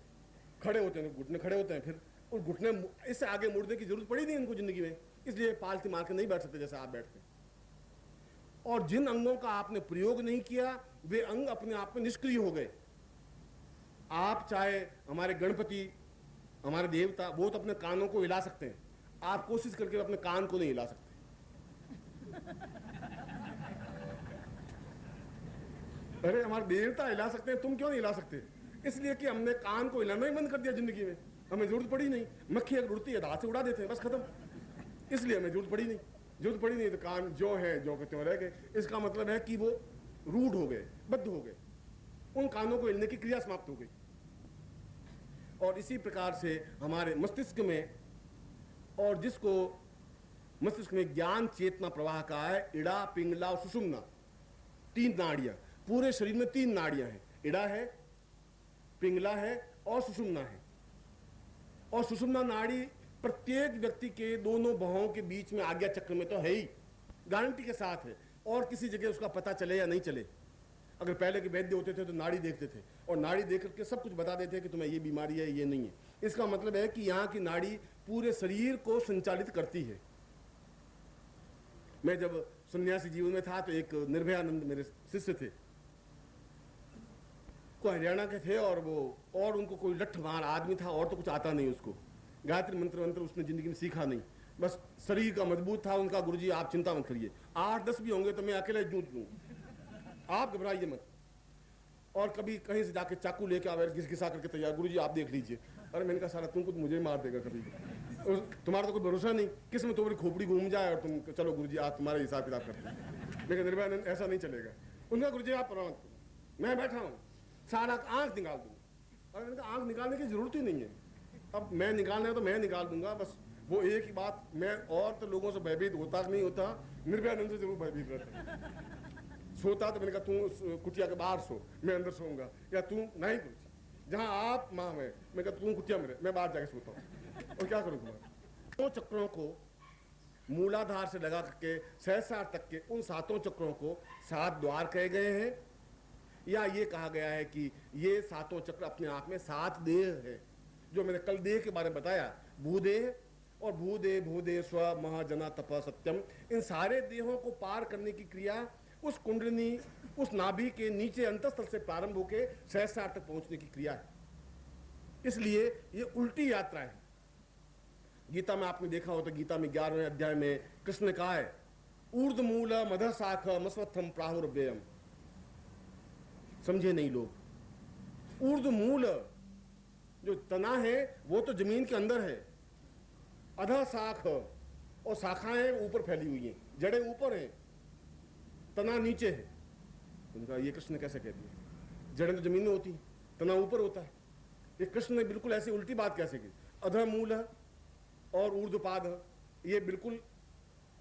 खड़े होते हैं घुटने खड़े होते हैं, फिर उस घुटने इससे आगे मुड़ने की जरूरत पड़ी नहीं उनको जिंदगी में, इसलिए पालथी मार के नहीं बैठ सकते जैसे आप बैठते। और जिन अंगों का आपने प्रयोग नहीं किया वे अंग अपने आप में निष्क्रिय हो गए। आप चाहे हमारे गणपति, हमारे देवता, वो तो अपने कानों को हिला सकते हैं, आप कोशिश करके अपने कान को नहीं हिला सकते। अरे हमारे देवता हिला सकते हैं, तुम क्यों नहीं हिला सकते? इसलिए कि हमने कान को हिलाना ही बंद कर दिया जिंदगी में, हमें जरूरत पड़ी नहीं। मक्खी अगर उड़ती है तो हाथ से उड़ा देते हैं, बस खत्म, इसलिए हमें जरूरत पड़ी नहीं। जरूरत पड़ी नहीं तो कान जो है जो के त्यों रह गए। इसका मतलब है कि वो रूढ़ हो गए, बद्ध हो गए, उन कानों को हिलने की क्रिया समाप्त हो गई। और इसी प्रकार से हमारे मस्तिष्क में, और जिसको मस्तिष्क में ज्ञान चेतना प्रवाह का है, इड़ा, पिंगला और सुषुम्ना, 3 नाड़ियां, पूरे शरीर में 3 नाड़ियां हैं, इड़ा है, पिंगला है और सुषुम्ना है। और सुषुम्ना नाड़ी प्रत्येक व्यक्ति के दोनों बाहों के बीच में आज्ञा चक्र में तो है ही, गारंटी के साथ है, और किसी जगह उसका पता चले या नहीं चले। अगर पहले के वैद्य होते थे तो नाड़ी देखते थे, और नाड़ी देख करके सब कुछ बता देते हैं कि तुम्हें ये बीमारी है, ये नहीं है। इसका मतलब है कि यहाँ की नाड़ी पूरे शरीर को संचालित करती है। मैं जब सन्यासी जीवन में था तो एक निर्भयानंद मेरे शिष्य थे, को हरियाणा के थे, और वो और उनको कोई लठमार आदमी था, और तो कुछ आता नहीं उसको, गायत्री मंत्र उसने जिंदगी में सीखा नहीं, बस शरीर का मजबूत था। उनका गुरुजी आप चिंता मत करिए, 8-10 भी होंगे तो मैं अकेले जूझ लूंगा, आप घबराइए मत। और कभी कहीं से जाके चाकू लेके आवे, घिसा करके तैयार, गुरुजी आप देख लीजिए। अरे मैंने कहा सारा तुमको तो मुझे मार देगा कभी, तुम्हारा तो कोई भरोसा नहीं, किस में तुम्हारी खोपड़ी घूम जाए और तुम चलो गुरुजी आप तुम्हारा हिसाब किताब करते हैं। लेकिन निर्भयानंद ऐसा नहीं चलेगा। उनका गुरुजी आप प्रणाम, मैं बैठा हूँ, सारा आंख निकाल दूंगा। और मैंने कहा आंख निकालने की जरूरत ही नहीं है, अब मैं निकालना है तो मैं निकाल दूंगा, बस वो एक ही बात। मैं और तो लोगों से भयभीत होता नहीं होता, निर्भयानंद से जरूर भयभीत रहता। सोता तो मैंने कहा तू कुटिया के बाहर सो, मैं अंदर सोऊंगा, या तू नहीं कुछ जहां आप माँ में, मैं कहता तू कुटिया में रहे, मैं बाहर जाके सोता हूँ, और क्या करूँ तुम्हारा। 7 चक्रों को मूलाधार से लगा करके सहस्रार तक के उन 7 चक्रों को 7 द्वार कहे गए हैं, या ये कहा गया है कि ये 7 चक्र अपने आप में 7 देह है। जो मैंने कल देह के बारे में बताया, भूदेह और भूदेह स्व महाजना तप सत्यम, इन सारे देहों को पार करने की क्रिया उस कुंडलिनी, उस नाभि के नीचे अंतस्थल से प्रारंभ होकर सहस्रार तक पहुंचने की क्रिया है। इसलिए ये उल्टी यात्रा है। गीता में आपने देखा हो तो गीता में 11वें अध्याय में कृष्ण ने कहा है, ऊर्ध्वमूल मध शाख मस्वत्थम प्राहुर्व्ययम। समझे नहीं लोग। ऊर्ध्वमूल जो तना है वो तो जमीन के अंदर है, अधः शाख, और शाखाएं ऊपर फैली हुई हैं, जड़ें ऊपर हैं, तना नीचे है। उनका ये कृष्ण ने कैसे कह दिया? जड़ें तो जमीन में होती हैं, तना ऊपर होता है। ये कृष्ण ने बिल्कुल ऐसी उल्टी बात कैसे की? अधः मूल और ऊर्ध्वपाद, ये बिल्कुल,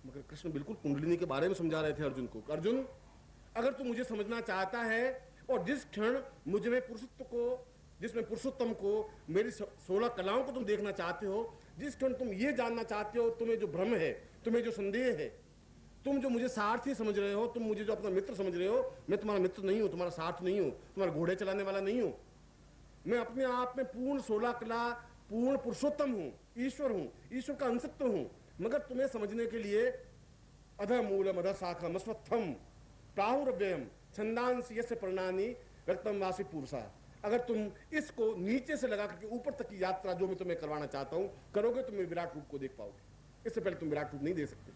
मगर कृष्ण बिल्कुल कुंडलिनी के बारे में समझा रहे थे अर्जुन को। अर्जुन, अगर तू मुझे समझना चाहता है और जिस क्षण मुझ में पुरुषत्व को, जिसमें पुरुषोत्तम को, मेरी 16 कलाओं को तुम देखना चाहते हो, जिस क्षण तुम ये जानना चाहते हो, तुम्हें जो भ्रम है, तुम्हें जो संदेह है, तुम जो मुझे सारथी समझ रहे हो, तुम मुझे जो अपना मित्र समझ रहे हो, मैं तुम्हारा मित्र नहीं हूं, तुम्हारा सारथ नहीं हूं, तुम्हारा घोड़े चलाने वाला नहीं हूं। मैं अपने आप में पूर्ण 16 कला, पूर्ण पुरुषोत्तम हूं, ईश्वर हूं, ईश्वर का अंशत्व हूं। मगर तुम्हें समझने के लिए अधः मूलम अधः शाखम अश्वत्थम प्राहुरव्ययम छंदांस यस्य पर्णानि रक्तम वासी पुरुषा। अगर तुम इसको नीचे से लगा करके ऊपर तक की यात्रा जो मैं तुम्हें करवाना चाहता हूं करोगे, तो मैं विराट रूप को देख पाओगे। इससे पहले तुम विराट रूप नहीं दे सकते।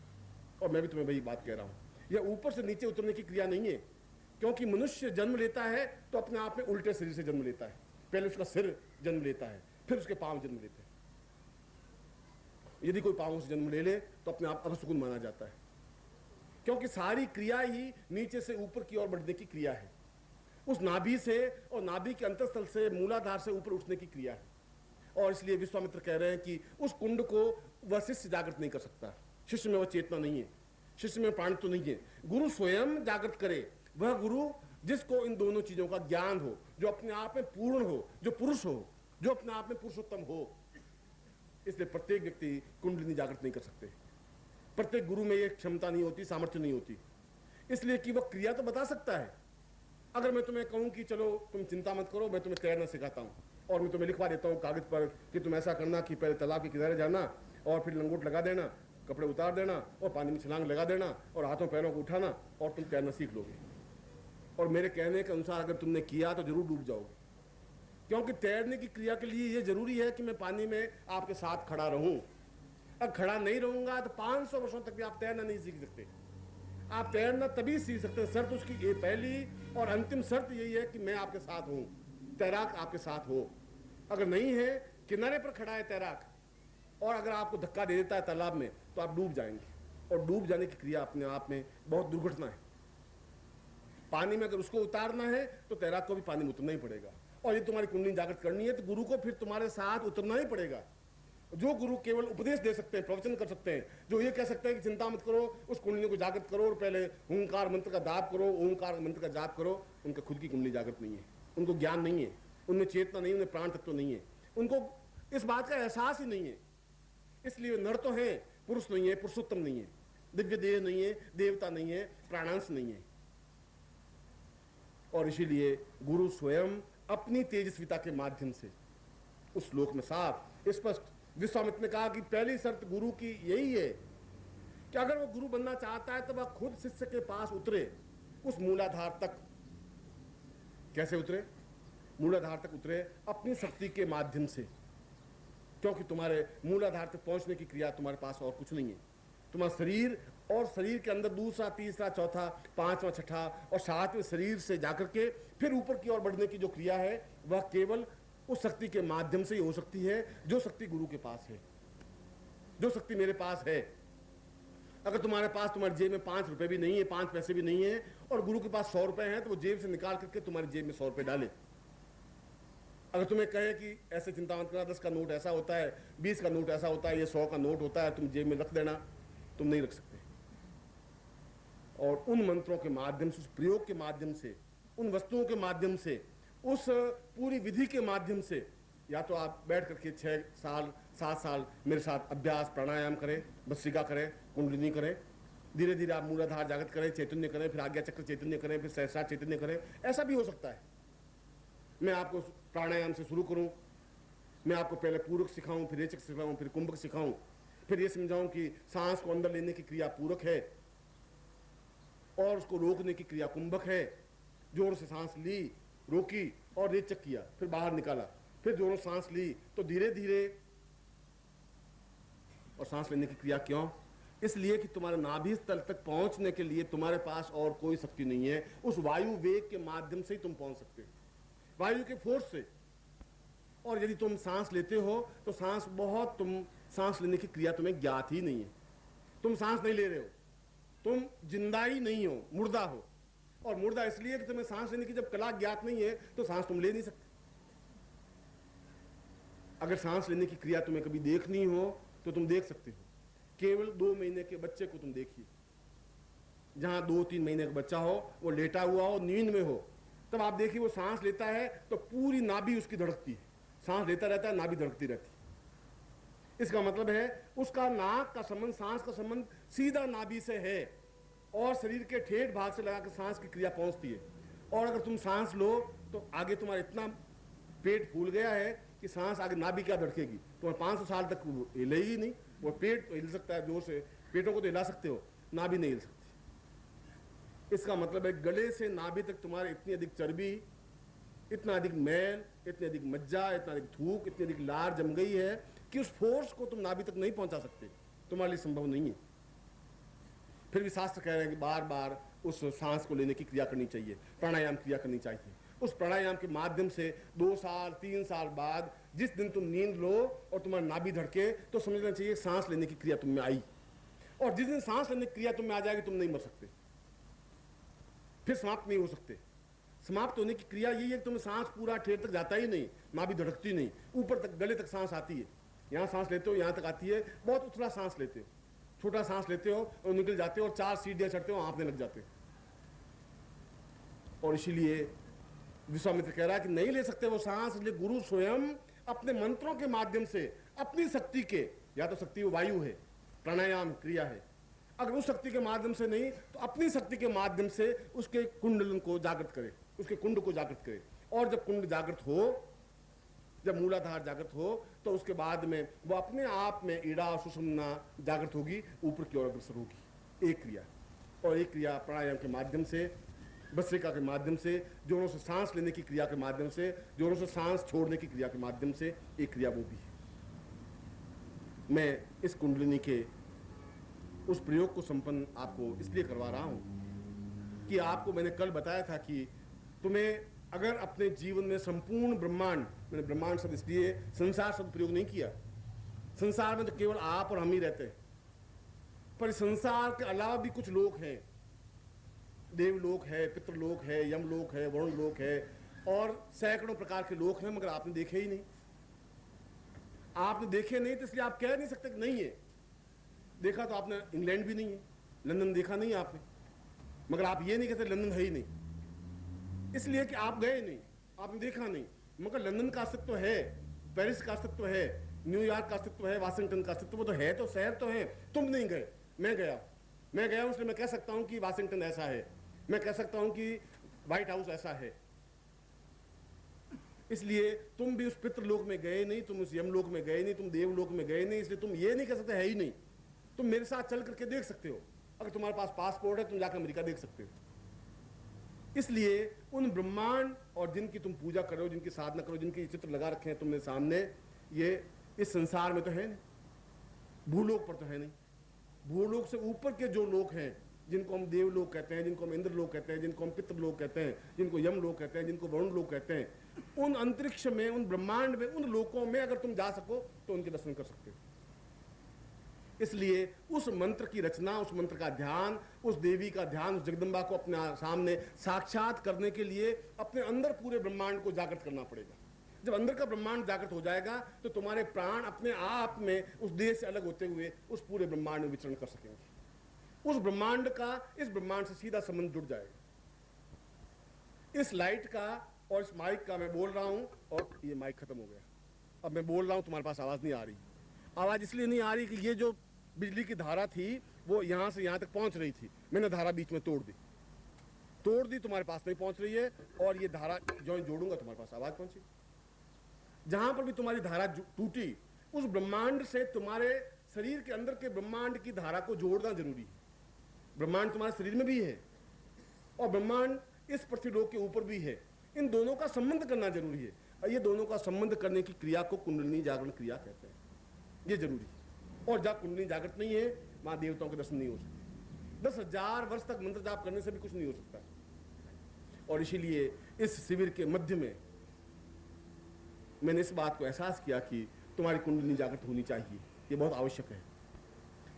और मैं भी तुम्हें वही बात कह रहा हूं, यह ऊपर से नीचे उतरने की क्रिया नहीं है। क्योंकि मनुष्य जन्म लेता है तो अपने आप में उल्टे शरीर से जन्म लेता है। पहले उसका सिर जन्म लेता है, फिर उसके पांव जन्म लेते हैं। यदि कोई पांव से जन्म ले ले तो अपने आप अपशकुन माना जाता है, क्योंकि सारी क्रिया ही नीचे से ऊपर की ओर बढ़ने की क्रिया है। उस नाभि से और नाभि के अंतस्थल से, मूलाधार से ऊपर उठने की क्रिया है। और इसलिए विश्वामित्र कह रहे हैं कि उस कुंड को वह शिष्य जागृत नहीं कर सकता। शिष्य में वह चेतना नहीं है, शिष्य में प्राण तो नहीं है। गुरु स्वयं जागृत करे, वह गुरु जिसको इन दोनों चीजों का ज्ञान हो, जो अपने आप में पूर्ण हो, जो पुरुष हो, जो अपने आप में पुरुषोत्तम हो। इसलिए प्रत्येक व्यक्ति कुंडलिनी जागृत नहीं कर सकते। प्रत्येक गुरु में यह क्षमता नहीं होती, सामर्थ्य नहीं होती। इसलिए कि वह क्रिया तो बता सकता है। अगर मैं तुम्हें कहूं कि चलो तुम चिंता मत करो, मैं तुम्हें तैरना सिखाता हूं, और मैं तुम्हें लिखवा देता हूं कागज पर कि तुम ऐसा करना कि पहले तालाब के किनारे जाना और फिर लंगोट लगा देना, कपड़े उतार देना और पानी में छलांग लगा देना और हाथों पैरों को उठाना और तुम तैरना सीख लोगे। और मेरे कहने के अनुसार अगर तुमने किया तो जरूर डूब जाओगे। क्योंकि तैरने की क्रिया के लिए यह जरूरी है कि मैं पानी में आपके साथ खड़ा रहूं। अब खड़ा नहीं रहूंगा तो 500 वर्षों तक भी आप तैरना नहीं सीख सकते। आप तैरना तभी सीख सकते हैं, शर्त उसकी ये पहली और अंतिम शर्त यही है कि मैं आपके साथ हूं, तैराक आपके साथ हो। अगर नहीं है, किनारे पर खड़ा है तैराक, और अगर आपको धक्का दे देता है तालाब में, तो आप डूब जाएंगे। और डूब जाने की क्रिया अपने आप में बहुत दुर्घटना है। पानी में अगर उसको उतारना है तो तैराक को भी पानी में उतरना ही पड़ेगा। और यदि तुम्हारी कुंडली जागृत करनी है तो गुरु को फिर तुम्हारे साथ उतरना ही पड़ेगा। जो गुरु केवल उपदेश दे सकते हैं, प्रवचन कर सकते हैं, जो ये कह सकते हैं कि चिंता मत करो, उस कुंडली को जागृत करो और पहले ओंकार मंत्र का जाप करो, ओंकार मंत्र का जाप करो, उनका खुद की कुंडली जागृत नहीं है। उनको ज्ञान नहीं है, उनमें चेतना नहीं, उनमें प्राण तत्व नहीं है, उनको इस बात का एहसास ही नहीं है। इसलिए नर तो है, पुरुष नहीं है, पुरुषोत्तम नहीं है, दिव्य देह नहीं है, देवता नहीं है, प्राणांश नहीं है। और इसीलिए गुरु स्वयं अपनी तेजस्विता के माध्यम से उस श्लोक में साफ स्पष्ट विश्वामित्र ने कहा कि पहली शर्त गुरु की यही है कि अगर वो गुरु बनना चाहता है तो वह खुद शिष्य के पास उतरे, उस मूलाधार तक। कैसे उतरे? मूलाधार तक उतरे अपनी शक्ति के माध्यम से। क्योंकि तुम्हारे मूलाधार तक पहुंचने की क्रिया तुम्हारे पास और कुछ नहीं है। तुम्हारा शरीर और शरीर के अंदर दूसरा, तीसरा, चौथा, पांचवा, छठा और सातवें शरीर से जाकर के फिर ऊपर की ओर बढ़ने की जो क्रिया है वह केवल उस शक्ति के माध्यम से ही हो सकती है जो शक्ति गुरु के पास है, जो शक्ति मेरे पास है। अगर तुम्हारे पास, तुम्हारी जेब में 5 रुपए भी नहीं है, 5 पैसे भी नहीं है, और गुरु के पास 100 रुपए हैं, तो वो जेब से निकाल करके तुम्हारी जेब में 100 रुपए डाले। अगर तुम्हें कहे कि ऐसे चिंता मत करना, 10 का नोट ऐसा होता है, 20 का नोट ऐसा होता है, ये 100 का नोट होता है, तुम जेब में रख देना, तुम नहीं रख सकते। और उन मंत्रों के माध्यम से, उस प्रयोग के माध्यम से, उन वस्तुओं के माध्यम से, उस पूरी विधि के माध्यम से, या तो आप बैठ करके 6 साल 7 साल मेरे साथ अभ्यास प्राणायाम करें, भस्त्रिका करें, कुंडलिनी करें, धीरे धीरे आप मूलाधार जागृत करें, चैतन्य करें, फिर आज्ञा चक्र चैतन्य करें, फिर सहस्रार चैतन्य करें। ऐसा भी हो सकता है। मैं आपको प्राणायाम से शुरू करूं, मैं आपको पहले पूरक सिखाऊं, फिर रेचक सिखाऊं, फिर कुंभक सिखाऊं, फिर ये समझाऊं कि सांस को अंदर लेने की क्रिया पूरक है और उसको रोकने की क्रिया कुंभक है। जोर से सांस ली, रोकी और रेचक किया, फिर बाहर निकाला, फिर जोरों सांस ली तो धीरे धीरे। और सांस लेने की क्रिया क्यों? इसलिए कि तुम्हारे नाभि स्थल तक पहुंचने के लिए तुम्हारे पास और कोई शक्ति नहीं है। उस वायु वेग के माध्यम से ही तुम पहुंच सकते हो, वायु के फोर्स से। और यदि तुम सांस लेते हो तो सांस बहुत तुम सांस लेने की क्रिया तुम्हें ज्ञात ही नहीं है। तुम सांस नहीं ले रहे हो, तुम जिंदा ही नहीं हो, मुर्दा हो। और मुर्दा इसलिए कि तुम्हें सांस लेने की जब कला ज्ञात नहीं है तो सांस तुम ले नहीं सकते। अगर सांस लेने की क्रिया तुम्हें कभी देखनी हो तो तुम देख सकते हो। केवल 2 महीने के बच्चे को तुम देखिए, जहां 2-3 महीने का बच्चा हो, वो लेटा हुआ हो, नींद में हो, तब आप देखिए वो सांस लेता है तो पूरी नाभि उसकी धड़कती है, सांस लेता रहता है, नाभि धड़कती रहती है। इसका मतलब है उसका नाक का संबंध, सांस का संबंध सीधा नाभि से है और शरीर के ठेठ भाग से लगा के सांस की क्रिया पहुंचती है। और अगर तुम सांस लो तो आगे तुम्हारा इतना पेट फूल गया है कि सांस आगे नाभि क्या धड़केगी, तुम्हारे 500 साल तक हिलेगी नहीं। वो पेट तो हिल सकता है जोर से, पेटों को तो हिला सकते हो, नाभि नहीं हिल सकती। इसका मतलब है गले से नाभि तक तुम्हारे इतनी अधिक चर्बी, इतना अधिक मैल, इतनी अधिक मज्जा, इतना अधिक थूक, इतनी अधिक लार जम गई है कि उस फोर्स को तुम नाभि तक नहीं पहुंचा सकते, तुम्हारे लिए संभव नहीं है। फिर भी शास्त्र कह रहे हैं कि बार बार उस सांस को लेने की क्रिया करनी चाहिए, प्राणायाम क्रिया करनी चाहिए। उस प्राणायाम के माध्यम से 2 साल 3 साल बाद जिस दिन तुम नींद लो और तुम्हारा नाभि धड़के तो समझना चाहिए सांस लेने की क्रिया तुम में आई। और जिस दिन सांस लेने की क्रिया तुम में आ जाएगी तुम नहीं मर सकते, फिर समाप्त नहीं हो सकते। समाप्त होने की क्रिया यही है कि तुम्हें सांस पूरा ठेठ तक जाता ही नहीं, नाभि धड़कती नहीं, ऊपर तक गले तक सांस आती है। यहाँ सांस लेते हो, यहाँ तक आती है, बहुत उथला सांस लेते हो, छोटा सांस लेते हो और निकल जाते हो और 4 सीढ़ियां चढ़ते हो, हाँफने लग जाते हो। और इसीलिए विश्वामित्र कह रहा है कि नहीं ले सकते वो सांस, इसलिए गुरु स्वयं अपने मंत्रों के माध्यम से अपनी शक्ति के, या तो शक्ति वो वायु है, प्राणायाम क्रिया है, अगर उस शक्ति के माध्यम से नहीं तो अपनी शक्ति के माध्यम से उसके कुंडलन को जागृत करे, उसके कुंड को जागृत करे। और जब कुंड जागृत हो, जब मूलाधार जागृत हो, तो उसके बाद में वो अपने आप में ईड़ा सुषुम्ना जागृत होगी, ऊपर की ओर अग्रसर होगी। एक क्रिया, और एक क्रिया प्राणायाम के माध्यम से, भस्त्रिका के माध्यम से, जोरों से सांस लेने की क्रिया के माध्यम से, जोरों से सांस छोड़ने की क्रिया के माध्यम से, एक क्रिया वो भी है। मैं इस कुंडलिनी के उस प्रयोग को संपन्न आपको इसलिए करवा रहा हूं कि आपको मैंने कल बताया था कि तुम्हें अगर अपने जीवन में संपूर्ण ब्रह्मांड, मैंने ब्रह्मांड शब्द इसलिए संसार शब्द प्रयोग नहीं किया, संसार में तो केवल आप और हम ही रहते हैं, पर संसार के अलावा भी कुछ लोग हैं, देवलोक है, पितृलोक है, यमलोक है, वरुण लोक है, और सैकड़ों प्रकार के लोक हैं, मगर आपने देखे ही नहीं। आपने देखे नहीं तो इसलिए आप कह नहीं सकते कि नहीं है। देखा तो आपने इंग्लैंड भी नहीं है, लंदन देखा नहीं आपने, मगर आप ये नहीं कहते लंदन है ही नहीं, इसलिए कि आप गए नहीं, आपने देखा नहीं। मगर लंदन का अस्तित्व है, पेरिस का अस्तित्व है, न्यूयॉर्क का अस्तित्व है, वाशिंगटन का अस्तित्व तो है, तो शहर तो है। तुम नहीं गए, मैं गया इसलिए मैं कह सकता हूं कि वाशिंगटन ऐसा है, मैं कह सकता हूं कि व्हाइट हाउस ऐसा है। इसलिए तुम भी उस पितृलोक में गए नहीं, तुम उस यमलोक में गए नहीं, तुम देवलोक में गए नहीं, इसलिए तुम ये नहीं कह सकते है ही नहीं। तुम मेरे साथ चल करके देख सकते हो, अगर तुम्हारे पास पासपोर्ट है तुम जाकर अमेरिका देख सकते हो। इसलिए उन ब्रह्मांड और जिनकी तुम पूजा करो, जिनकी साधना करो, जिनके चित्र लगा रखे हैं तुमने सामने, ये इस संसार में तो है नहीं, भूलोक पर तो है नहीं। भूलोक से ऊपर के जो लोग हैं, जिनको हम देवलोक कहते हैं, जिनको हम इंद्रलोक कहते हैं, जिनको हम पितृलोक कहते हैं, जिनको यमलोक कहते हैं, जिनको वरुण लोक कहते हैं, उन अंतरिक्ष में, उन ब्रह्मांड में, उन लोकों में अगर तुम जा सको तो उनके दर्शन कर सकते हो। इसलिए उस मंत्र की रचना, उस मंत्र का ध्यान, उस देवी का ध्यान, उस जगदम्बा को अपने सामने साक्षात करने के लिए अपने अंदर पूरे ब्रह्मांड को जागृत करना पड़ेगा। जब अंदर का ब्रह्मांड जागृत हो जाएगा तो तुम्हारे प्राण अपने आप में उस देह से अलग होते हुए उस पूरे ब्रह्मांड में विचरण कर सकेंगे। उस ब्रह्मांड का इस ब्रह्मांड से सीधा संबंध जुड़ जाएगा। इस लाइट का और इस माइक का मैं बोल रहा हूं और ये माइक खत्म हो गया, अब मैं बोल रहा हूं, तुम्हारे पास आवाज नहीं आ रही। आवाज इसलिए नहीं आ रही कि ये जो बिजली की धारा थी वो यहां से यहां तक पहुंच रही थी, मैंने धारा बीच में तोड़ दी, तुम्हारे पास नहीं पहुंच रही है, और ये धारा जो जोड़ूंगा तुम्हारे पास आवाज पहुंची। जहां पर भी तुम्हारी धारा टूटी, उस ब्रह्मांड से तुम्हारे शरीर के अंदर के ब्रह्मांड की धारा को जोड़ना जरूरी है। ब्रह्मांड तुम्हारे शरीर में भी है और ब्रह्मांड इस पृथ्वीलोक के ऊपर भी है, इन दोनों का संबंध करना जरूरी है। और ये दोनों का संबंध करने की क्रिया को कुंडलिनी जागरण क्रिया कहते हैं, ये जरूरी है। और जहां कुंडलिनी जागृत नहीं है वहां देवताओं के दर्शन नहीं हो सकते। 10,000 वर्ष तक मंत्र जाप करने से भी कुछ नहीं हो सकता। और इसीलिए इस शिविर के मध्य में मैंने इस बात को एहसास किया कि तुम्हारी कुंडलिनी जागृत होनी चाहिए। ये बहुत आवश्यक है।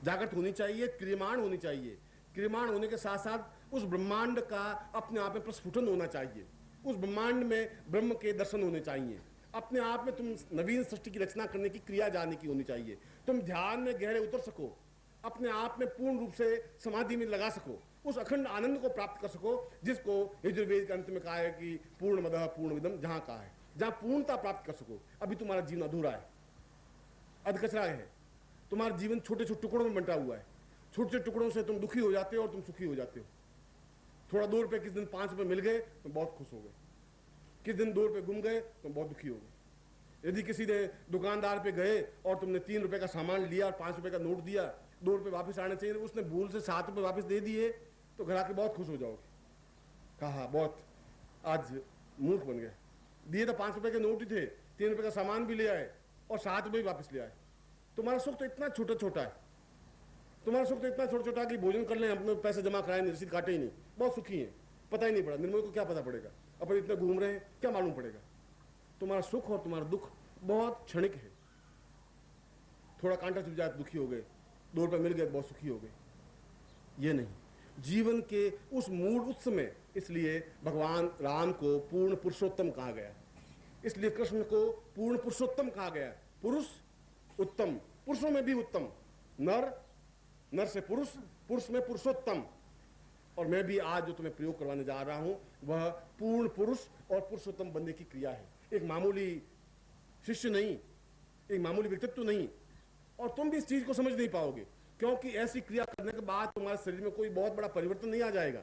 जागृत होनी चाहिए, क्रियमाण होनी चाहिए। क्रियमाण होने के साथ साथ उस ब्रह्मांड का अपने आप में प्रस्फुटन होना चाहिए। उस ब्रह्मांड में ब्रह्म के दर्शन होने चाहिए। अपने आप में तुम नवीन सृष्टि की रचना करने की क्रिया जानने की होनी चाहिए। तुम ध्यान में गहरे उतर सको, अपने आप में पूर्ण रूप से समाधि में लगा सको, उस अखंड आनंद को प्राप्त कर सको जिसको यजुर्वेद के अंत में कहा है कि पूर्णमदः पूर्णमिदं, जहां कहा है, जहां पूर्णता प्राप्त कर सको। अभी तुम्हारा जीवन अधूरा है, अधकचरा है। तुम्हारा जीवन छोटे छोटे टुकड़ों में बंटा हुआ है। छोटे छोटे टुकड़ों से तुम दुखी हो जाते हो और तुम सुखी हो जाते हो। थोड़ा 2 रुपए किस दिन 5 रुपए मिल गए तो बहुत खुश हो गए, किस दिन 2 रुपए गुम गए तो बहुत दुखी हो गए। यदि किसी ने दुकानदार पे गए और तुमने 3 रुपए का सामान लिया और 5 रुपए का नोट दिया, 2 रुपए वापस आने चाहिए, उसने भूल से 7 रुपए वापस दे दिए, तो घर आके बहुत खुश हो जाओगे। कहा बहुत आज मूर्ख बन गए, दिए तो 5 रुपए के नोट ही थे, 3 रुपए का सामान भी ले आए और 7 रुपए वापस ले आए। तुम्हारा सुख तो इतना छोटा छोटा है, तुम्हारा सुख तो इतना छोटा छोटा कि भोजन कर लें, अपने पैसे जमा कराए नहीं, रसीद काटे ही नहीं, बहुत सुखी है, पता ही नहीं पड़ा। निर्मल को क्या पता पड़ेगा, अपन इतना घूम रहे हैं, क्या मालूम पड़ेगा। तुम्हारा सुख और तुम्हारा दुख बहुत क्षणिक है। थोड़ा कांटा चुभ जाए दुखी हो गए, 2 रुपए मिल गए बहुत सुखी हो गए। ये नहीं, जीवन के उस मूल उत्स में, इसलिए भगवान राम को पूर्ण पुरुषोत्तम कहा गया, इसलिए कृष्ण को पूर्ण पुरुषोत्तम कहा गया। पुरुष उत्तम, पुरुषों में भी उत्तम, नर, नर से पुरुष, पुरुष में पुरुषोत्तम। और मैं भी आज जो तुम्हें प्रयोग करवाने जा रहा हूं वह पूर्ण पुरुष और पुरुषोत्तम बनने की क्रिया है। एक मामूली शिष्य नहीं, एक मामूली व्यक्तित्व नहीं। और तुम भी इस चीज को समझ नहीं पाओगे, क्योंकि ऐसी क्रिया करने के बाद तुम्हारे शरीर में कोई बहुत बड़ा परिवर्तन नहीं आ जाएगा।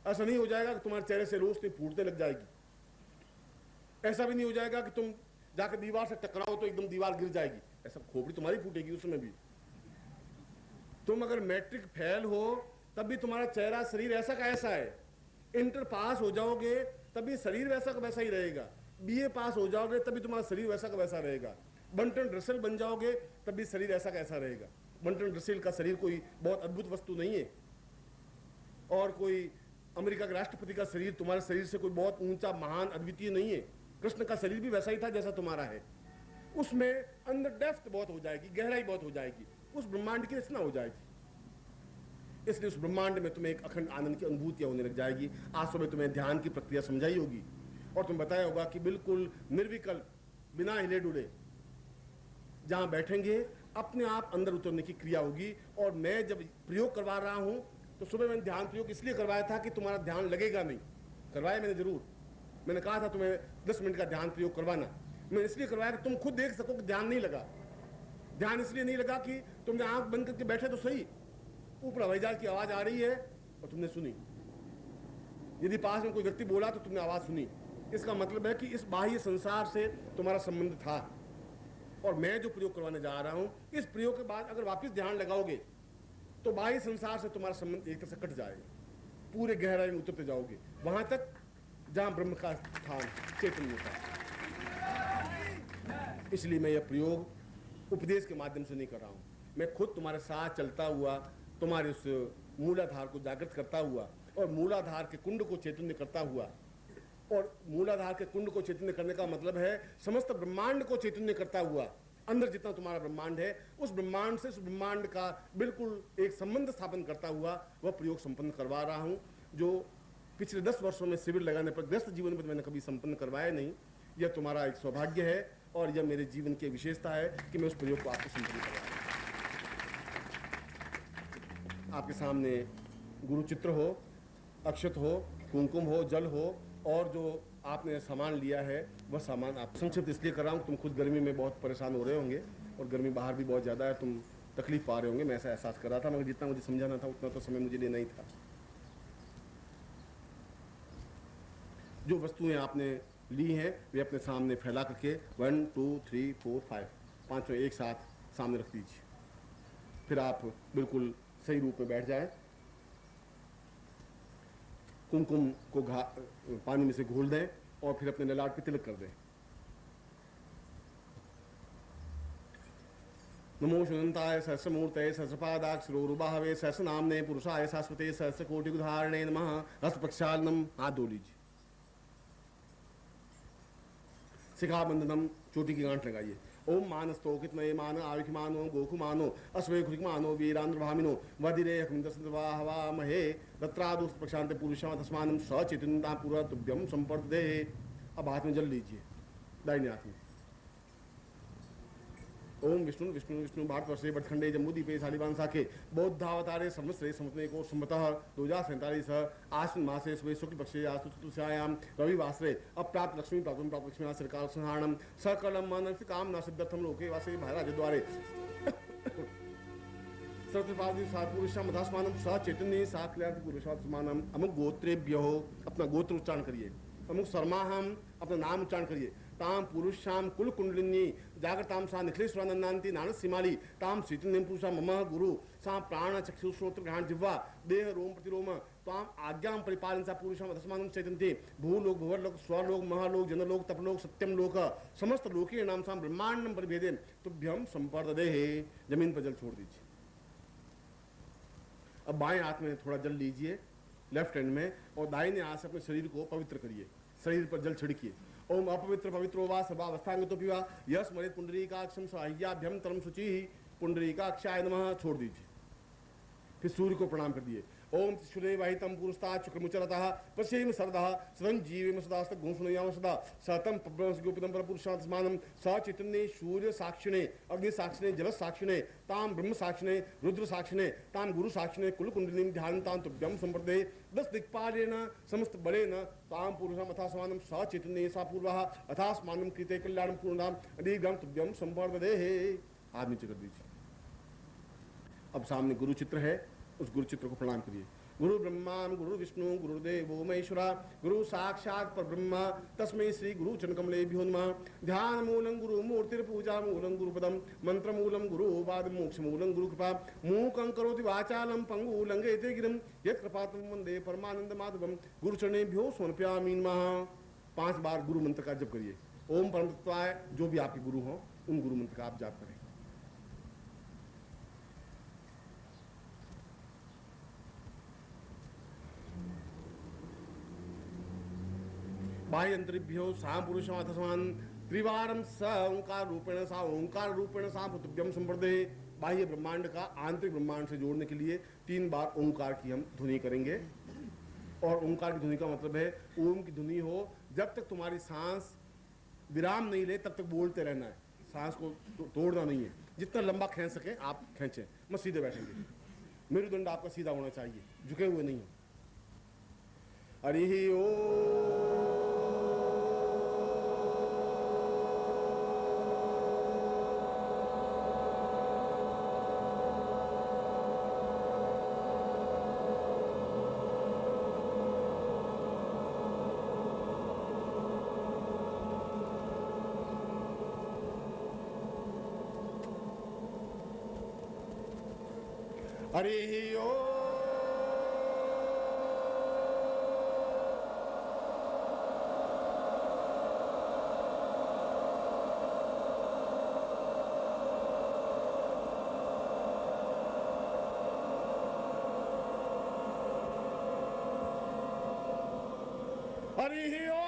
ऐसा नहीं हो जाएगा कि तुम्हारे चेहरे से रोशनी फूटने लग जाएगी। ऐसा भी नहीं हो जाएगा कि तुम जाकर दीवार से टकराओ तो एकदम दीवार गिर जाएगी। ऐसा खोपड़ी तुम्हारी फूटेगी उसमें भी। तुम अगर मैट्रिक फेल हो तब भी तुम्हारा चेहरा शरीर ऐसा का ऐसा है। इंटर पास हो जाओगे तभी शरीर वैसा का वैसा ही रहेगा। बीए पास हो जाओगे तभी तुम्हारा शरीर वैसा का वैसा रहेगा। बंटन रसेल बन जाओगे तभी शरीर ऐसा का ऐसा रहेगा। बंटन रसेल का शरीर कोई बहुत अद्भुत वस्तु नहीं है, और कोई अमेरिका के राष्ट्रपति का शरीर तुम्हारे शरीर से कोई बहुत ऊंचा महान अद्वितीय नहीं है। कृष्ण का शरीर भी वैसा ही था जैसा तुम्हारा है। उसमें अंदर डेप्थ बहुत हो जाएगी, गहराई बहुत हो जाएगी, उस ब्रह्मांड की रचना हो जाएगी। इसलिए उस ब्रह्मांड में तुम्हें एक अखंड आनंद की अनुभूतियां होने लग जाएगी। आज सुबह तुम्हें ध्यान की प्रक्रिया समझाई होगी और तुम बताया होगा कि बिल्कुल निर्विकल्प, बिना हिले डुले जहां बैठेंगे अपने आप अंदर उतरने की क्रिया होगी। और मैं जब प्रयोग करवा रहा हूं तो सुबह मैंने ध्यान प्रयोग इसलिए करवाया था कि तुम्हारा ध्यान लगेगा नहीं। करवाया मैंने जरूर, मैंने कहा था तुम्हें 10 मिनट का ध्यान प्रयोग करवाना। मैंने इसलिए करवाया कि तुम खुद देख सको कि ध्यान नहीं लगा। ध्यान इसलिए नहीं लगा कि तुमने आंख बंद करके बैठे तो सही, ऊपर हवाई जहाज की आवाज आ रही है और तुमने सुनी। यदि पास में कोई व्यक्ति बोला तो तुमने आवाज सुनी। इसका मतलब है कि इस बाह्य संसार से तुम्हारा संबंध था। और मैं जो प्रयोग करवाने जा रहा हूं, इस प्रयोग के बाद अगर वापस ध्यान लगाओगे तो बाह्य संसार से तुम्हारा संबंध एक तरह से कट जाएगा। पूरे गहराई में उतरते जाओगे वहां तक जहां ब्रह्म का स्थान चैतन्य का। इसलिए मैं यह प्रयोग उपदेश के माध्यम से नहीं कर रहा हूं, मैं खुद तुम्हारे साथ चलता हुआ तुम्हारे उस मूलाधार को जागृत करता हुआ और मूलाधार के कुंड को चैतन्य करता हुआ। और मूलाधार के कुंड को चैतन्य करने का मतलब है समस्त ब्रह्मांड को चैतन्य करता हुआ। अंदर जितना तुम्हारा ब्रह्मांड है उस ब्रह्मांड से, उस ब्रह्मांड का बिल्कुल एक संबंध स्थापन करता हुआ वह प्रयोग संपन्न करवा रहा हूं, जो पिछले 10 वर्षों में शिविर लगाने पर ग्रस्त जीवन में मैंने कभी संपन्न करवाया नहीं। यह तुम्हारा एक सौभाग्य है और यह मेरे जीवन की विशेषता है कि मैं उस प्रयोग को आपको संपन्न करवाया। आपके सामने गुरु चित्र हो, अक्षत हो, कुमकुम हो, जल हो, और जो आपने सामान लिया है वह सामान आप संक्षिप्त इसलिए कर रहा हूँ। तुम खुद गर्मी में बहुत परेशान हो रहे होंगे और गर्मी बाहर भी बहुत ज़्यादा है, तुम तकलीफ पा रहे होंगे, मैं ऐसा एहसास कर रहा था। मगर जितना मुझे समझाना था उतना तो समय मुझे लेना ही था। जो वस्तुएं आपने ली हैं वे अपने सामने फैला करके 1 2 3 4 5 पाँचों एक साथ सामने रख दीजिए। फिर आप बिल्कुल सही रूप में बैठ जाएं। कुमकुम को पानी में से घोल दें और फिर अपने ललाट पे तिलक कर दें। नमो शुनंताय सहस्रमूर्तये सहस्रपादाक्षरोरुबाहवे सहस्रनाम्ने पुरुषाय शाश्वते सहस्रकोटिधारणे नमः। हस्त प्रक्षालनम, हाथ धो लीजिए। शिखा बंधनम, चोटी की गांठ लगाइए। ओम मानस्तो कितमये मान आविखमानो गोकुमानो अस्वे खुरिकमानो वीरांध्रभामिनो वदिरे हवामहे रत्रादुष प्रशांत पुरुषां तस्मानं सचेतनता पूरा तुभ्यम संपर्दे। अब हाथ में जल लीजिए, दाहिने हाथ में। ओम विष्णु विष्णु विष्णु भारतवर्षे बटखंडे जम्बूद्वीपे शालिवान शाखे बौद्धावतारे संवत्सरे संवत्सरे को संवतः 2047 आश्विन मासे सुबह शुक्ल पक्षे आस्तु चतुर्थ्यायाम रविवासरे अप्राप्त लक्ष्मी प्राप्त प्राप्त लक्ष्मी श्रीकाल संहारणम सकलम मनस्य कामना सिद्धर्थम लोके वासे महाराज द्वारे सर्वपादी सात्पुरुषम अथास्मानम सचैतन्य साक्ल्यार्थ पुरुषात्मानम। अमुक गोत्रेभ्यो, अपना गोत्र उच्चारण करिए। अमुक शर्माहम, अपना नाम उच्चारण करिए। ताम पुरुषाम कुल कुंडलिनी जागृताम सा निखिलेश्वरानंदांति नानस सिमाली ताम चैतन्यम पुरुषा मम गुरु सा प्राण चक्षु श्रोत्र घ्राण जिह्वा देह रोम प्रतिरोम ताम आज्ञाम परिपालन सा पुरुषम अधस्मानं चैतन्ते भूलोक भुवर्लोक स्वलोक महालोक जनलोक तपलोक सत्यम लोक समस्त लोके नाम सा ब्रह्मांडम परिभेदे तुभ्यम संपर्ददे। जमीन पर जल छोड़ दीजिए। अब बाएं हाथ में थोड़ा जल लीजिए लेफ्ट हैंड में, और दाहिने हाथ से अपने शरीर को पवित्र करिए। शरीर पर जल छिड़किए। ओम अपवित्र पवित्रो वा सर्वावस्थांगतो पिवा यस स्मरेत पुंडरीकाक्षम साह्याभ्यम तरम शुचि पुंडरीकाक्षाय नमः। छोड़ दीजिए। फिर सूर्य को प्रणाम कर दिए। ओम तिष्ठुरे वाहितम पुरुषता शुक्रमुचरतः पश्येम सरदः सदं जीवेम सदास्त गुणसुनयाम सदा सतम पब्रह्मस्योपितम परपुरुषात्मानं सचैतन्ये सूर्य साक्षिणे अग्नि साक्षिणे जल साक्षिणे ताम ब्रह्म साक्षिणे रुद्र साक्षिणे ताम गुरु साक्षिणे कुल कुंडलिनीं ध्यानतां तुभ्यं संप्रदे 10 दिक्पालेन समस्त बलेन ताम पुरुषम अथास्मानं सचैतन्ये सा पूर्वः अथास्मानं कृते कल्याणं पूर्णाम अधिगम तुभ्यं संप्रदे। हाथ नीचे कर दीजिए। अब सामने गुरु चित्र है, उस गुरु चित्र को प्रणाम करिए। गुरु ब्रह्मा गुरु विष्णु गुरुदेवो महेश्वरा गुरु साक्षात परब्रह्म तस्मै श्री गुरु चरणकमलेभ्यो नमः। ध्यान मूलं गुरु मूर्तिर्पूजा मूलं गुरुपदम मंत्र मूलं गुरु बाद मोक्ष मूलं गुरु कृपा मूकं करोति वाचालं पंगु लंघयते गिरिं यत्कृपातमं वन्दे परमानंद माधवम। गुरु चरणेभ्यो समर्पयामि नमः। 5 बार गुरु मंत्र का जप करिए। ओम परम तत्वाय, जो भी आपके गुरु हो उन गुरु मंत्र का आप जाप करें। बाह्यंतरिभ्यो सा पुरुषमाथसमान त्रिवारम स ओंकार रूपेण सा ओंकार रूपेण सा तुभ्यम संप्रदे। बाह्य ब्रह्मांड का आंतरिक ब्रह्मांड से जोड़ने के लिए 3 बार ओंकार की हम ध्वनि करेंगे। और ओंकार की ध्वनि का मतलब है ओम की ध्वनि हो जब तक तुम्हारी सांस विराम नहीं ले तब तक बोलते रहना है। सांस को तोड़ना नहीं है। जितना लंबा खींच सके आप खींचें। मत सीधे बैठेंगे। मेरुदंड आपका सीधा होना चाहिए, झुके हुए नहीं। हरि ओम। हरि ओम। हरि ओम।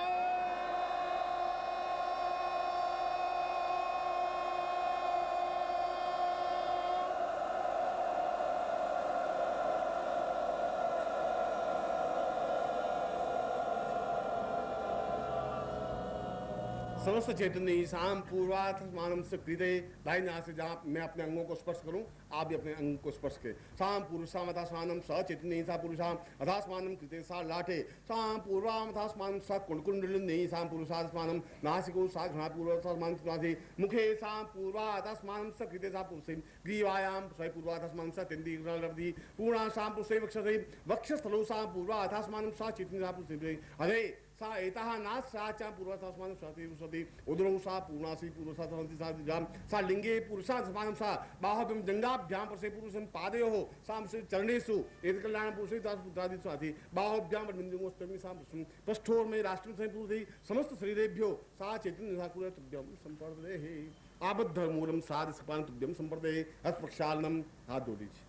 समस्त चैतन्य ईशान पूर्वात्मानम से कृते। दाहिने हाथ से जहाँ मैं अपने अंगों को स्पर्श करूं आप भी अपने अंग को स्पर्श करें। साम पुरुषाम अथास्मानम स चैतन्य सा पुरुषाम अथास्मानम कृते सा लाठे साम पूर्वाम अथास्मानम स कुंडकुंडलिनी साम पुरुषात्मानम नासिको सा घृणा पूर्वात्मान नासि मुखे साम पूर्वात्मानम स कृते सा पुरुषे ग्रीवायाम स्वय पूर्वात्मानम स तिंदी लब्धि पूर्णा साम पुरुषे वक्षसे वक्षस्थलो सा पूर्वात्मानम स चैतन्य सा पुरुषे अरे सा एतः नाथ सा चा पूर्वात्मानं साति सति उदरौ सा पूर्णासी पूर्वसाति साधिजाम सा लिंगे पुरुषात्मानं सा बाहुभ्यं जंगाभ्यां परसे पुरुषं पादयोः साम से चरणेषु एत कल्याण पुरुषे दास पुत्रादि साथि बाहुभ्यां बिंदुमस्तमि साम पृष्ठोर में राष्ट्र से पुरुषे समस्त शरीरेभ्यो सा चैतन्य सा तुभ्यं संपर्दे। आबद्ध मूलम साध सपान तुभ्यं संपर्दे। हस्त प्रक्षालनम। हाथ धो दीजिए।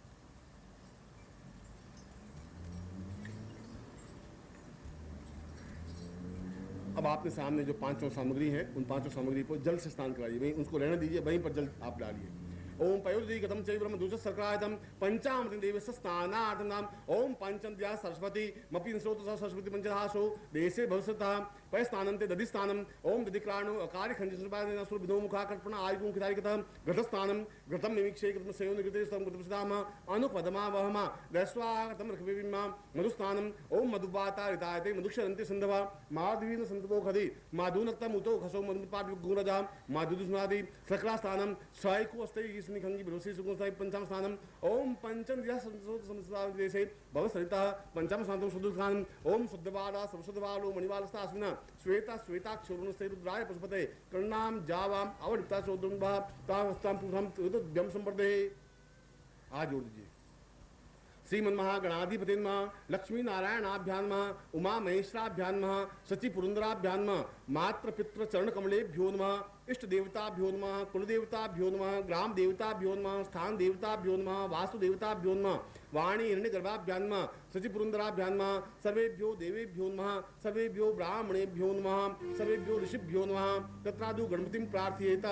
अब आपने सामने जो पांचों सामग्री है, उन पांचों सामग्री को जल से स्नान कराइए, वहीं उसको रहने दीजिए, वहीं पर जल आप डालिए। ओम पयोदि गतम चैव ब्रह्म दूष सर्कायतम पंचामृत देवस्य स्नानार्थं नाम ओम पंचन्द्या सरस्वती मपि स्रोत सरस्वती पंचहासो देशे भवसतः पय स्नानन्ते दधि स्नानम ओम दधिक्राणो अकार्य खंजसुरपादेन असुर विदो मुखा कल्पना आयुगुं किदारिकतः घृत स्नानम घृतम निमीक्षे घृतम सेवन निकृते स्तम घृतम सिदाम अनुपदमा वहमा वैश्वागतम रखविमा मधुस्नानम ओम मधुबाता रितायते मधुक्षरन्ते सिंधवा माधवीन संतपो खदि माधुनक्तम उतो खसो मधुपाद गुणजा माधुदुस्नादि सकला स्नानम स्वयको अस्ते निखंगी विरोसी सुगुणसाई पंचम स्नानम ओम पंचम दिया संस्कृत देशे भव सरिता पंचम स्नानम शुद्धस्नानम ओम शुद्धवाला सबशुद्धवालो मणिवालस्ता अस्मिना श्वेता श्वेताक्षरुणस्ते रुद्राय पशुपते कर्णाम जावाम अवलिप्ता चौद्रंभा तावस्ताम पुरम द्यम संपर्दे। आज जोड़ दीजिए। श्रीमन्महागणाधिपति लक्ष्मी नारायणाभ्यान उमा महेश्वराभ्यान सची पुरंदराभ्यान मात्र पितृ चरण कमलेभ्यो नमः इष्ट देवताभ्यो नमः कुल देवताभ्यो नमः ग्राम देवताभ्यो नमः स्थान देवताभ्यो नमः वास्तु देवताभ्यो नमः वाणी हिरण्यगर्भाभ्यान सची पुरंदराभ्यान सर्वेभ्यो देवेभ्यो नमः सर्वेभ्यो ब्राह्मणेभ्यो नमः सर्वेभ्यो ऋषिभ्यो नमः तत्रादु गणपतिं प्रार्थयेत।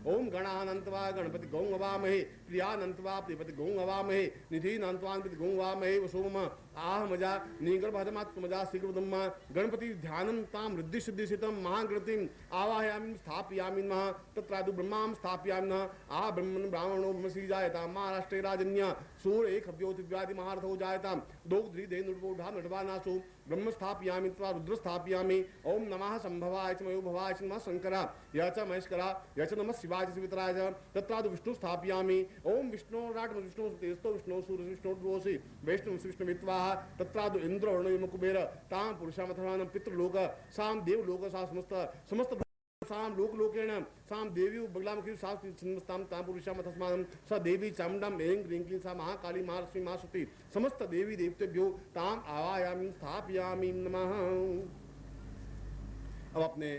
ओम गणानंतवा गणपति गौं हवामहे प्रियानंतवा प्रियपति गौं हवामहे निधीनांतवा गौं हवामहे वसोम आह मजा निगर्भधमात्मजा शीघ्रदम्मा गणपति ध्यानं ताम रिद्धि सिद्धिसितं महागणपतिं आवाहयामि स्थापयामि नमः तत्रादु ब्रह्मां स्थापयामि नमः आ ब्रह्मन् ब्राह्मणो ब्रह्मसी जायता महाराष्ट्रे राजन्य सूर एक व्याधि महारथो जायताम दोग्ध्री दे नुर्वोढ़ा नटवानासु ब्रह्म स्थापयामि तथा रुद्र स्थापयामि। ओम नमः संभवाय च मयो भवाय च नमः शंकरा य च महेश्वरा य च नमः शिवाय च शिवतराय च तत्रादु विष्णु स्थापयामि। ओम विष्णुराट विष्णु तेजस्तो विष्णु सूर्य विष्णु द्वोषि वैष्णव विष्णुमित्वाः तत्रादु इंद्र वरुण कुबेर ताम पुरुषामथवानं पितृलोक साम देवलोक सा समस्त साम लोकेण साम देवी बगलामुखी साम ताम पुरुषामथस्मानं स देवी चामुंडाम ऐं ह्रीं क्लीं सा महाकाली महालक्ष्मी महासती समस्त देवी देवतेभ्यो ताम आवाहयामि स्थापयामि नमः। अब अपने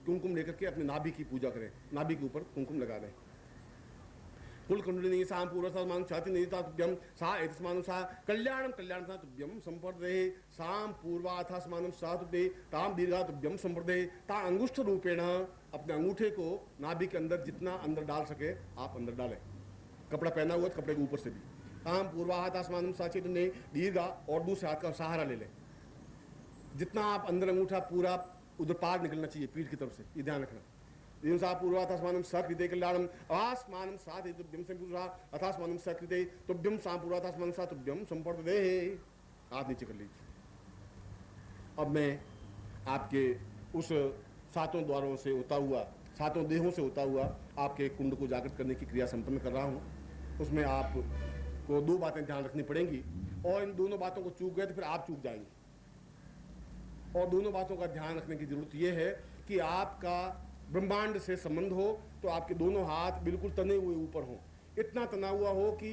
कुमकुम लेकर के अपने नाभि की पूजा करें, नाभि के ऊपर कुमकुम लगा दें। कुलकुंडलिनी साम पूर्वसमान छाति निधिता तुभ्यम सा एतस्मानं सा कल्याणम कल्याणं सा तुभ्यम संपर्दे साम पूर्वाथास्मानं सा तुभ्ये ताम दीर्घा तुभ्यम संपर्दे ता अंगुष्ठ रूपेण अपने अंगूठे को नाभि के अंदर जितना अंदर डाल सके आप अंदर डालें। कपड़ा पहना हुआ कपड़े के ऊपर से भी ताम पूर्वाथास्मानं सा चेतने दीर्घा और दूसरे हाथ का सहारा ले लें। जितना आप अंदर अंगूठा पूरा उधर पार निकलना चाहिए पीठ की तरफ से, ये ध्यान रखना। सा पूर्वाथास्मानं सकृते कल्याणम आस्मानं साथ तुभ्यम संपूर्वा अथास्मानं सकृते तुभ्यम सा पूर्वाथास्मानं सा तुभ्यम संपर्दे। हाथ नीचे कर लीजिए। अब मैं आपके उस सातों द्वारों से होता हुआ, सातों देहों से होता हुआ आपके कुंड को जागृत करने की क्रिया संपन्न कर रहा हूँ। उसमें आपको दो बातें ध्यान रखनी पड़ेंगी और इन दोनों बातों को चूक गए तो फिर आप चूक जाएंगे। और दोनों बातों का ध्यान रखने की जरूरत यह है कि आपका ब्रह्मांड से संबंध हो तो आपके दोनों हाथ बिल्कुल तने हुए ऊपर हों। इतना तना हुआ हो कि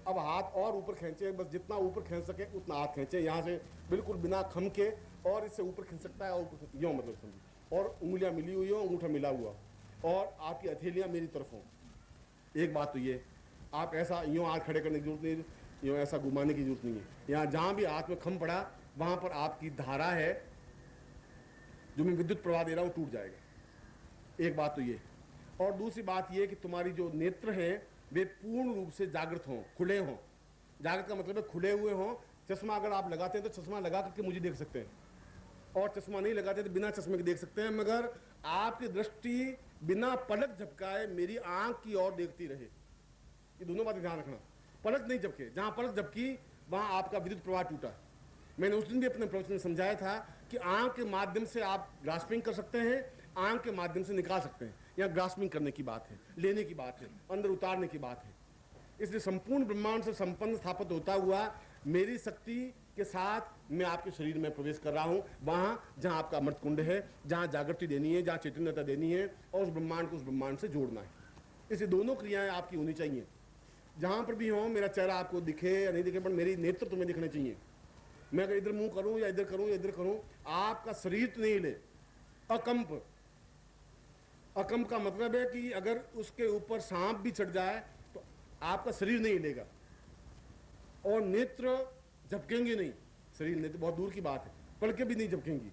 अब हाथ और ऊपर खींचे, बस जितना ऊपर खींच सके उतना हाथ खींचे, यहाँ से बिल्कुल बिना खम के, और इससे ऊपर खींच सकता है और यूँ मतलब समझिए, और उंगलियाँ मिली हुई हो, अंगूठा मिला हुआ, और आपकी हथेलियाँ मेरी तरफ हों। एक बात तो ये, आप ऐसा यूँ हाथ खड़े करने की जरूरत नहीं, यूँ ऐसा घुमाने की जरूरत नहीं है। यहाँ जहाँ भी हाथ में खम पड़ा वहाँ पर आपकी धारा है जो मैं विद्युत प्रवाह दे रहा हूँ टूट जाएगा। एक बात तो ये, और दूसरी बात ये कि तुम्हारी जो नेत्र हैं वे पूर्ण रूप से जागृत हों, खुले हों। जागृत का मतलब है खुले हुए हों। चश्मा अगर आप लगाते हैं तो चश्मा लगा करके मुझे देख सकते हैं, और चश्मा नहीं लगाते तो बिना चश्मे के देख सकते हैं, मगर आपकी दृष्टि बिना पलक झपकाए मेरी आंख की ओर देखती रहे। ये दोनों बातें ध्यान रखना। पलक नहीं झपके, जहाँ पलक झपकी वहाँ आपका विद्युत प्रवाह टूटा। मैंने उस दिन भी अपने प्रवचन में समझाया था कि आंख के माध्यम से आप ग्रास्पिंग कर सकते हैं, आंख के माध्यम से निकाल सकते हैं। यहाँ ग्रास्पिंग करने की बात है, लेने की बात है, अंदर उतारने की बात है। इसलिए संपूर्ण ब्रह्मांड से संपन्न स्थापित होता हुआ मेरी शक्ति के साथ मैं आपके शरीर में प्रवेश कर रहा हूँ, वहाँ जहाँ आपका अमृत कुंड है, जहाँ जागृति देनी है, जहाँ चैतन्यता देनी है, और उस ब्रह्मांड को उस ब्रह्मांड से जोड़ना है। इसलिए दोनों क्रियाएं आपकी होनी चाहिए। जहाँ पर भी हो मेरा चेहरा आपको दिखे या नहीं दिखे, पर मेरी नेत्र तुम्हें दिखने चाहिए। मैं अगर इधर मुंह करूँ या इधर करूँ या इधर करूँ, आपका शरीर तो नहीं हिले। अकंप, अकंप का मतलब है कि अगर उसके ऊपर सांप भी चढ़ जाए तो आपका शरीर नहीं हिलेगा, और नेत्र झपकेंगे नहीं। शरीर नेत्र बहुत दूर की बात है, पलकें भी नहीं झपकेंगी।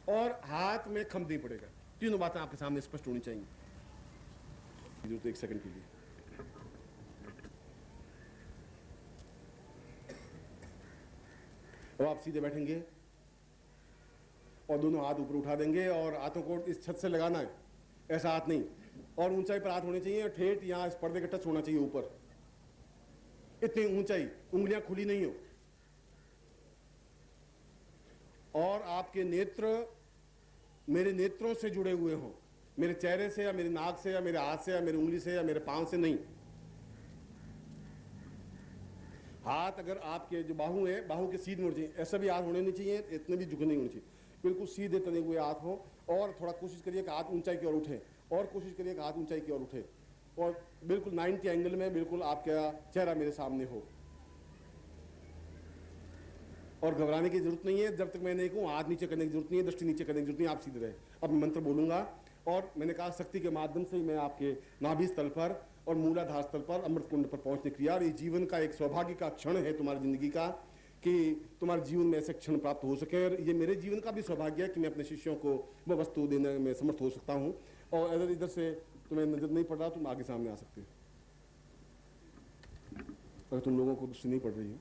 और हाथ में खम नहीं पड़ेगा। तीनों बातें आपके सामने स्पष्ट होनी चाहिए। जरूरत एक सेकंड के लिए। अब आप सीधे बैठेंगे और दोनों हाथ ऊपर उठा देंगे और हाथों को इस छत से लगाना है, ऐसा हाथ नहीं, और ऊंचाई पर हाथ होने चाहिए, ठेठ यहां इस पर्दे के टच होना चाहिए ऊपर, इतनी ऊंचाई, उंगलियां खुली नहीं हो। और आपके नेत्र मेरे नेत्रों से जुड़े हुए हों, मेरे चेहरे से या मेरे नाक से या मेरे हाथ से या मेरी उंगली से या मेरे पांव से नहीं। हाथ अगर आपके जो बाहु है, बाहु के सीधे होने चाहिए, ऐसा भी हाथ होने नहीं चाहिए, इतने भी झुके नहीं होने चाहिए, बिल्कुल सीधे तने हुए हाथ हो। और थोड़ा कोशिश करिए कि हाथ ऊंचाई की ओर उठे, और कोशिश करिए कि हाथ ऊंचाई की ओर उठे, और बिल्कुल 90 एंगल में बिल्कुल आपका चेहरा मेरे सामने हो। और घबराने की जरूरत नहीं है, जब तक मैं नहीं कहूं हाथ नीचे करने की जरूरत नहीं है, दृष्टि नीचे करने की जरूरत नहीं है, आप सीधे रहे। अब मैं मंत्र बोलूंगा और मैंने कहा शक्ति के माध्यम से ही मैं आपके नाभि स्थल पर और मूलाधार स्थल पर अमृत कुंड पर पहुंचने की, और ये जीवन का एक सौभाग्य का क्षण है तुम्हारी जिंदगी का कि तुम्हारे जीवन में ऐसे क्षण प्राप्त हो सके। और ये मेरे जीवन का भी सौभाग्य है कि मैं अपने शिष्यों को वह वस्तु देने में समर्थ हो सकता हूँ। और अगर इधर से तुम्हें नजर नहीं पड़ रहा, तुम आगे सामने आ सकते हो। अगर तुम लोगों को दृष्टि नहीं पड़ रही है,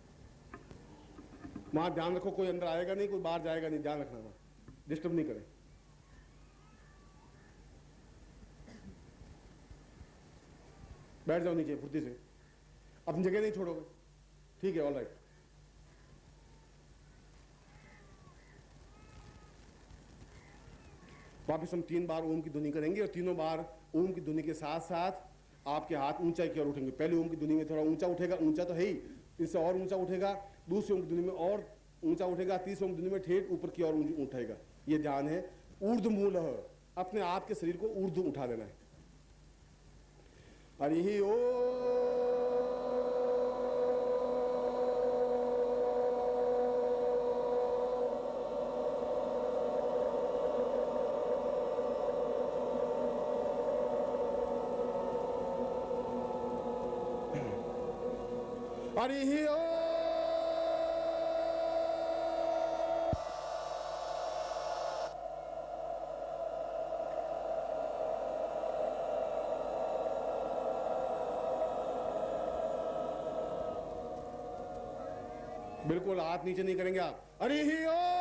वहां ध्यान रखो, कोई अंदर आएगा नहीं, कोई बाहर जाएगा नहीं, ध्यान रखना, वहां डिस्टर्ब नहीं करें। बैठ जाओ नीचे फुर्ती से, अपनी जगह नहीं छोड़ोगे, ठीक है, ऑल राइट। वापिस हम 3 बार ओम की ध्वनि करेंगे और तीनों बार ओम की ध्वनि के साथ साथ आपके हाथ ऊंचाई की ओर उठेंगे। पहले ओम की ध्वनि में थोड़ा ऊंचा उठेगा, ऊंचा तो है ही, इससे और ऊंचा उठेगा, दूसरी ओम की ध्वनि में और ऊंचा उठेगा, तीसरी ओम की ध्वनि में ठेठ ऊपर की ओर उठेगा। ये ध्यान है ऊर्ध्वमूल, अपने आप के शरीर को ऊर्ध्व उठा देना है। हरि ओम। हरि ओम। बिल्कुल हाथ नीचे नहीं करेंगे आप। हरि ओम।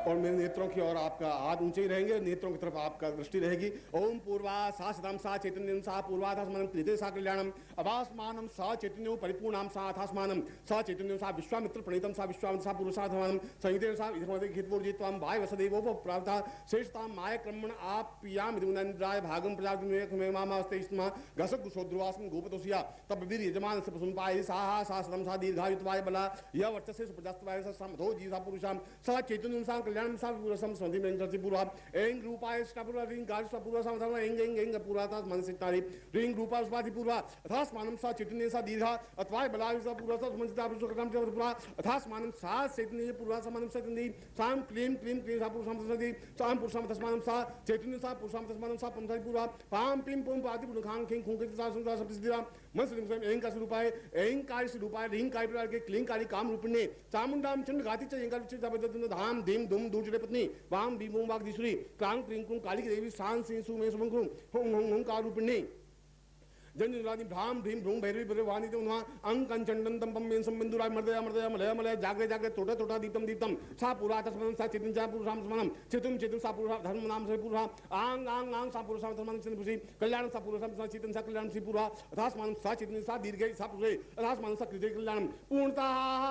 और मेरे नेत्रों की ओर आपका हाथ ऊंचे ही रहेंगे, नेत्रों की तरफ आपका दृष्टि रहेगी। ओम पूर्वा सा सदम सा चैतन्यम सा पूर्वाधास्मानम कृते सा कल्याणम अभास्मानम सा चैतन्यो परिपूर्णाम सा अथास्मानम सा चैतन्यो सा विश्वामित्र प्रणीतम सा विश्वामित्र सा पुरुषाधमानम संहितेन सा इधमदे हितवोर्जित्वाम वाय वसदेवो प्राप्ता शेषताम माय क्रमण आप पियाम इदुनंद्राय भागम प्रजापति में मामास्ते इस्मा गसक गुशोद्रवासम गोपतोसिया तब वीर यजमान से सुनपाय सा सा सदम सा दीर्घायुत्वाय बला य वर्चसे सुप्रजास्तवाय सा समधो जी सा पुरुषाम सा चैतन्यम सा कल्याणम सा पुरुषम संधि में इंद्रति पूर्वा एंग रूपाय स्टापुरा रिंग गाज सा पूर्वा समधर्म एंग एंग एंग पूर्वा था मन से तारी रिंग रूपा स्वादि पूर्वा अथास्मानम सा चैतन्य सा दीर्घा अथवा बलाय सा पूर्वा सा मनसिता पुरुष क्रम से पूर्वा अथास्मानम सा चैतन्य पूर्वा समनम सतंदी साम क्लीम क्लीम क्लीम सा पुरुषम सतंदी साम पुरुषम तस्मानम सा चैतन्य सा पुरुषम तस्मानम सा पंथाई पूर्वा पाम पिम पुम पादि पुरुष खांग खिंग खुंग सा सुंदर सब सिद्धिरा मन से निम एंग का स्वरूपाय एंग काय स्वरूपाय रिंग काय प्रकार के क्लीं काली काम रूपिणे चामुंडाम चंड गाति च एंग का विचित्र जबरदस्त धाम धीम धूम दूजड़े पत्नी वाम भीमों वाग दिश्री क्रांग क्रीं कुं काली देवी शान सिंह सुमेश सुमंकुं हों हों हों का रूपिणे जंजुरादि भ्राम भीम भ्रूम भैरवी भैरवानी तो वहाँ अंग कंचंडन तम पम मेन संबिंदुराय मर्दया मर्दया मलय मलय जागरे जागरे तोटा तोटा दीप्तम दीप्तम सा पुरा तस्मन सा चेतन सा पुरुषाम स्मरणम चेतन चेतन सा पुरुषा धर्म नाम से पुरुषा आंग आंग आंग सा पुरुषाम धर्म से पुरुषी कल्याण सा पुरुषाम सा चेतन सा कल्याण से पुरा अथास्मानं सा चेतन सा दीर्घ सा पुरुषे अथास्मानं सा कृते कल्याणम पूर्णता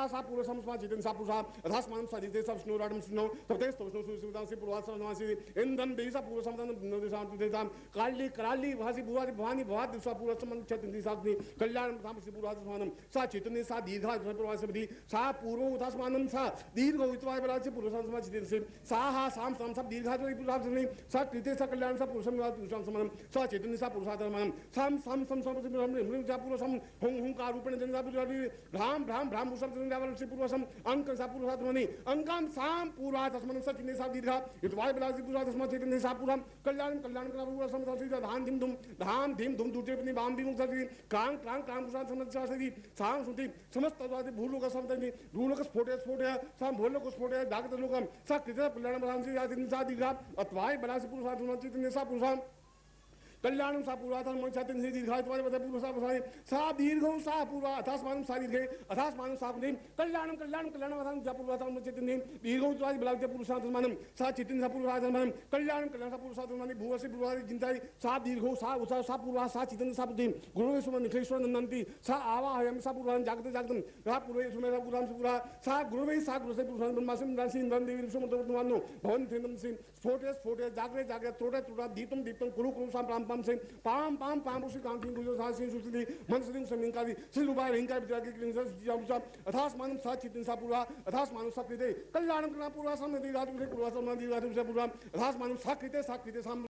सा पुरुषाम सा चेतन सा पुरुषा अथास्मानं सा दीर्घ सा विष्णु राडम स्नो तपते स्तोष्णो सुविदां से पुरवा समासी इंदन देवी सा पुरुषाम देशाम देशाम काली कराली भासी बुवादी भवानी भवाद दिशा पूर्वसम चैतन्य साग्नि कल्याणम तामसी पूर्वासमानम सा चैतन्य सा दीर्घा पूर्वासमति सा पूर्व उदासमानम सा दीर्घ उतवाय बलाचे पूर्वसम समाचित से सा हा साम साम सब दीर्घा पूर्वासमनि सा कृते सा कल्याण सा पुरुषम पुरुषम समानम सा चैतन्य सा पुरुषाधर्मम साम साम सम सम मृम सा पुरुषम हुं हुं का रूपेण जन सा पुरुषाधि राम राम राम पुरुषम जन सा पुरुषम अंक सा पुरुषाधर्मनि अंकाम साम पूर्वासमन सा चैतन्य सा दीर्घा उतवाय बलाचे पूर्वासम चैतन्य सा पुरम कल्याण कल्याण का पुरुषम सा धाम धीम धूम दूटे वाम भी मुक्त क्रांग क्रांग क्रांग समझ साम सुनती समस्त भूलोक समझ भूलोक स्फोटे स्फोटे साम भूलोक स्फोटे जागत लोकम सा कृत कल्याण बलांसी सा दीर्घा अत्वाय बलासी पुरुषाधर्म चैतन्य सा पुरुषम कल्याणम सा पूर्वाधर्म चैतन्य दीर्घात्वाय पुरुषा सा दीर्घो सा पूर्वा अथास्मानं सा दीर्घे अथास्मानं सा पुण्यं कल्याणम कल्याणम कल्याणम सा पूर्वाधर्म चैतन्य दीर्घोत्वाय बलाते पुरुषाधर्मनं सा चैतन्य सा पूर्वाधर्मनं कल्याणम कल्याण सा पुरुषाधर्मनं भुवसे पूर्वाधि चिंताय सा दीर्घो सा उचा सा पूर्वा सा चैतन्य सा बुद्धि गुरुवे सुमन निखेश्वर नंदंती सा आवाहयम सा पूर्वान जागते जागतम रा पूर्वे सुमेरा पूर्वाम सुपुरा सा गुरुवे सा गुरुसे पुरुषान ब्रह्मासिम राशि इंद्रन देवी सुमतवतमानो भवन थेनम सिम स्फोटे स्फोटे जागरे जागरे तोड़े तोड़ा दीपम दीपम कुरु कुरु साम प्राम पाम से पाम पाम पाम उसी कांति गुजो सासी सुसुदी मन सिंह समिंकादि सिलुबाय रिंका बिचाके क्लिंसर जामुसा अथास्मानं सा चित्तन सा पूर्वा अथास्मानं सा कृते कल्याणम कल्याण पूर्वा समनति रातु से पूर्वा समनति रातु से पूर्वा अथास्मानं सा कृते साम